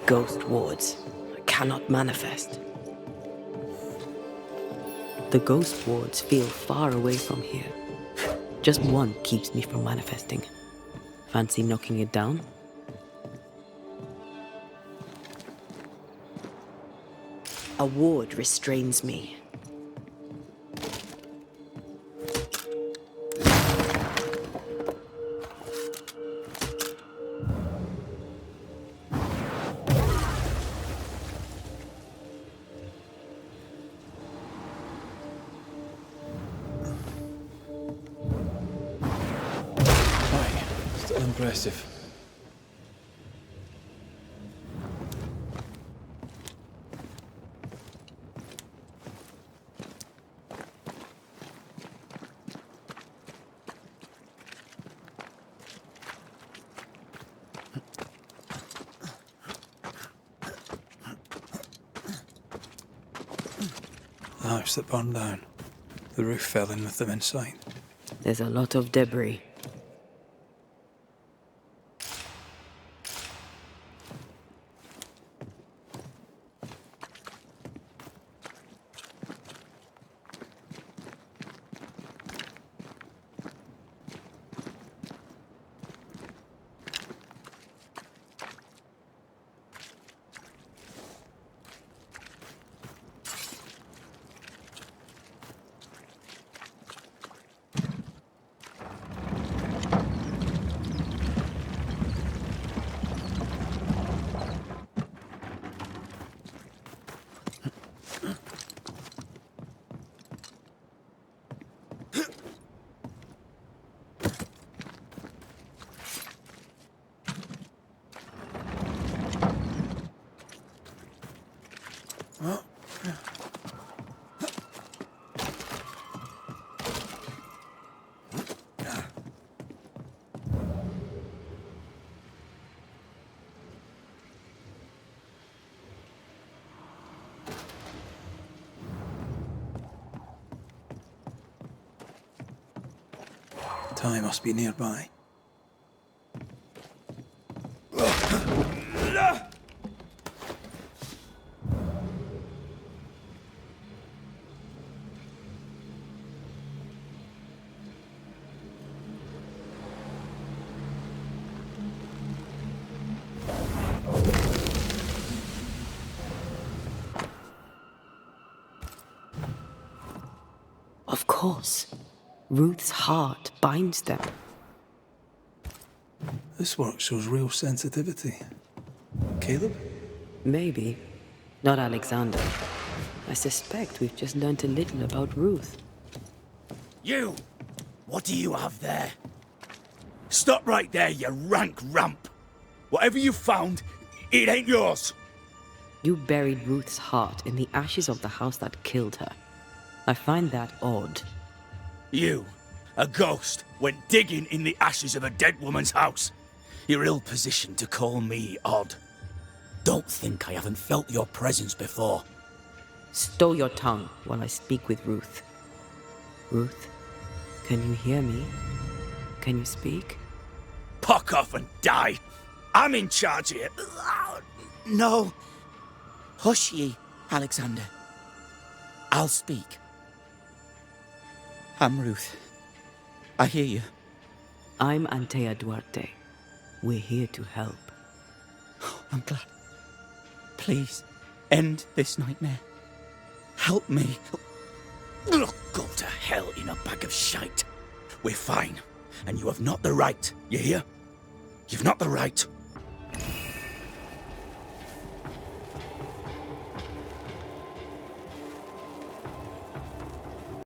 Ghost wards cannot manifest. The ghost wards feel far away from here. Just one keeps me from manifesting. Fancy knocking it down? A ward restrains me. Still impressive. The house that burned down. The roof fell in with them inside. There's a lot of debris. Ty must be nearby. Of course. Ruth's heart binds them. This work shows real sensitivity. Caleb? Maybe. Not Alexander. I suspect we've just learnt a little about Ruth. You! What do you have there? Stop right there, you rank ramp! Whatever you found, it ain't yours! You buried Ruth's heart in the ashes of the house that killed her. I find that odd. You A ghost went digging in the ashes of a dead woman's house. You're ill-positioned to call me odd. Don't think I haven't felt your presence before. Stow your tongue while I speak with Ruth. Ruth, can you hear me? Can you speak? Puck off and die. I'm in charge here. No. Hush ye, Alexander. I'll speak. I'm Ruth. I hear you. I'm Antea Duarte. We're here to help. I'm glad. Please, end this nightmare. Help me. Go to hell in a bag of shite. We're fine, and you have not the right, you hear? You've not the right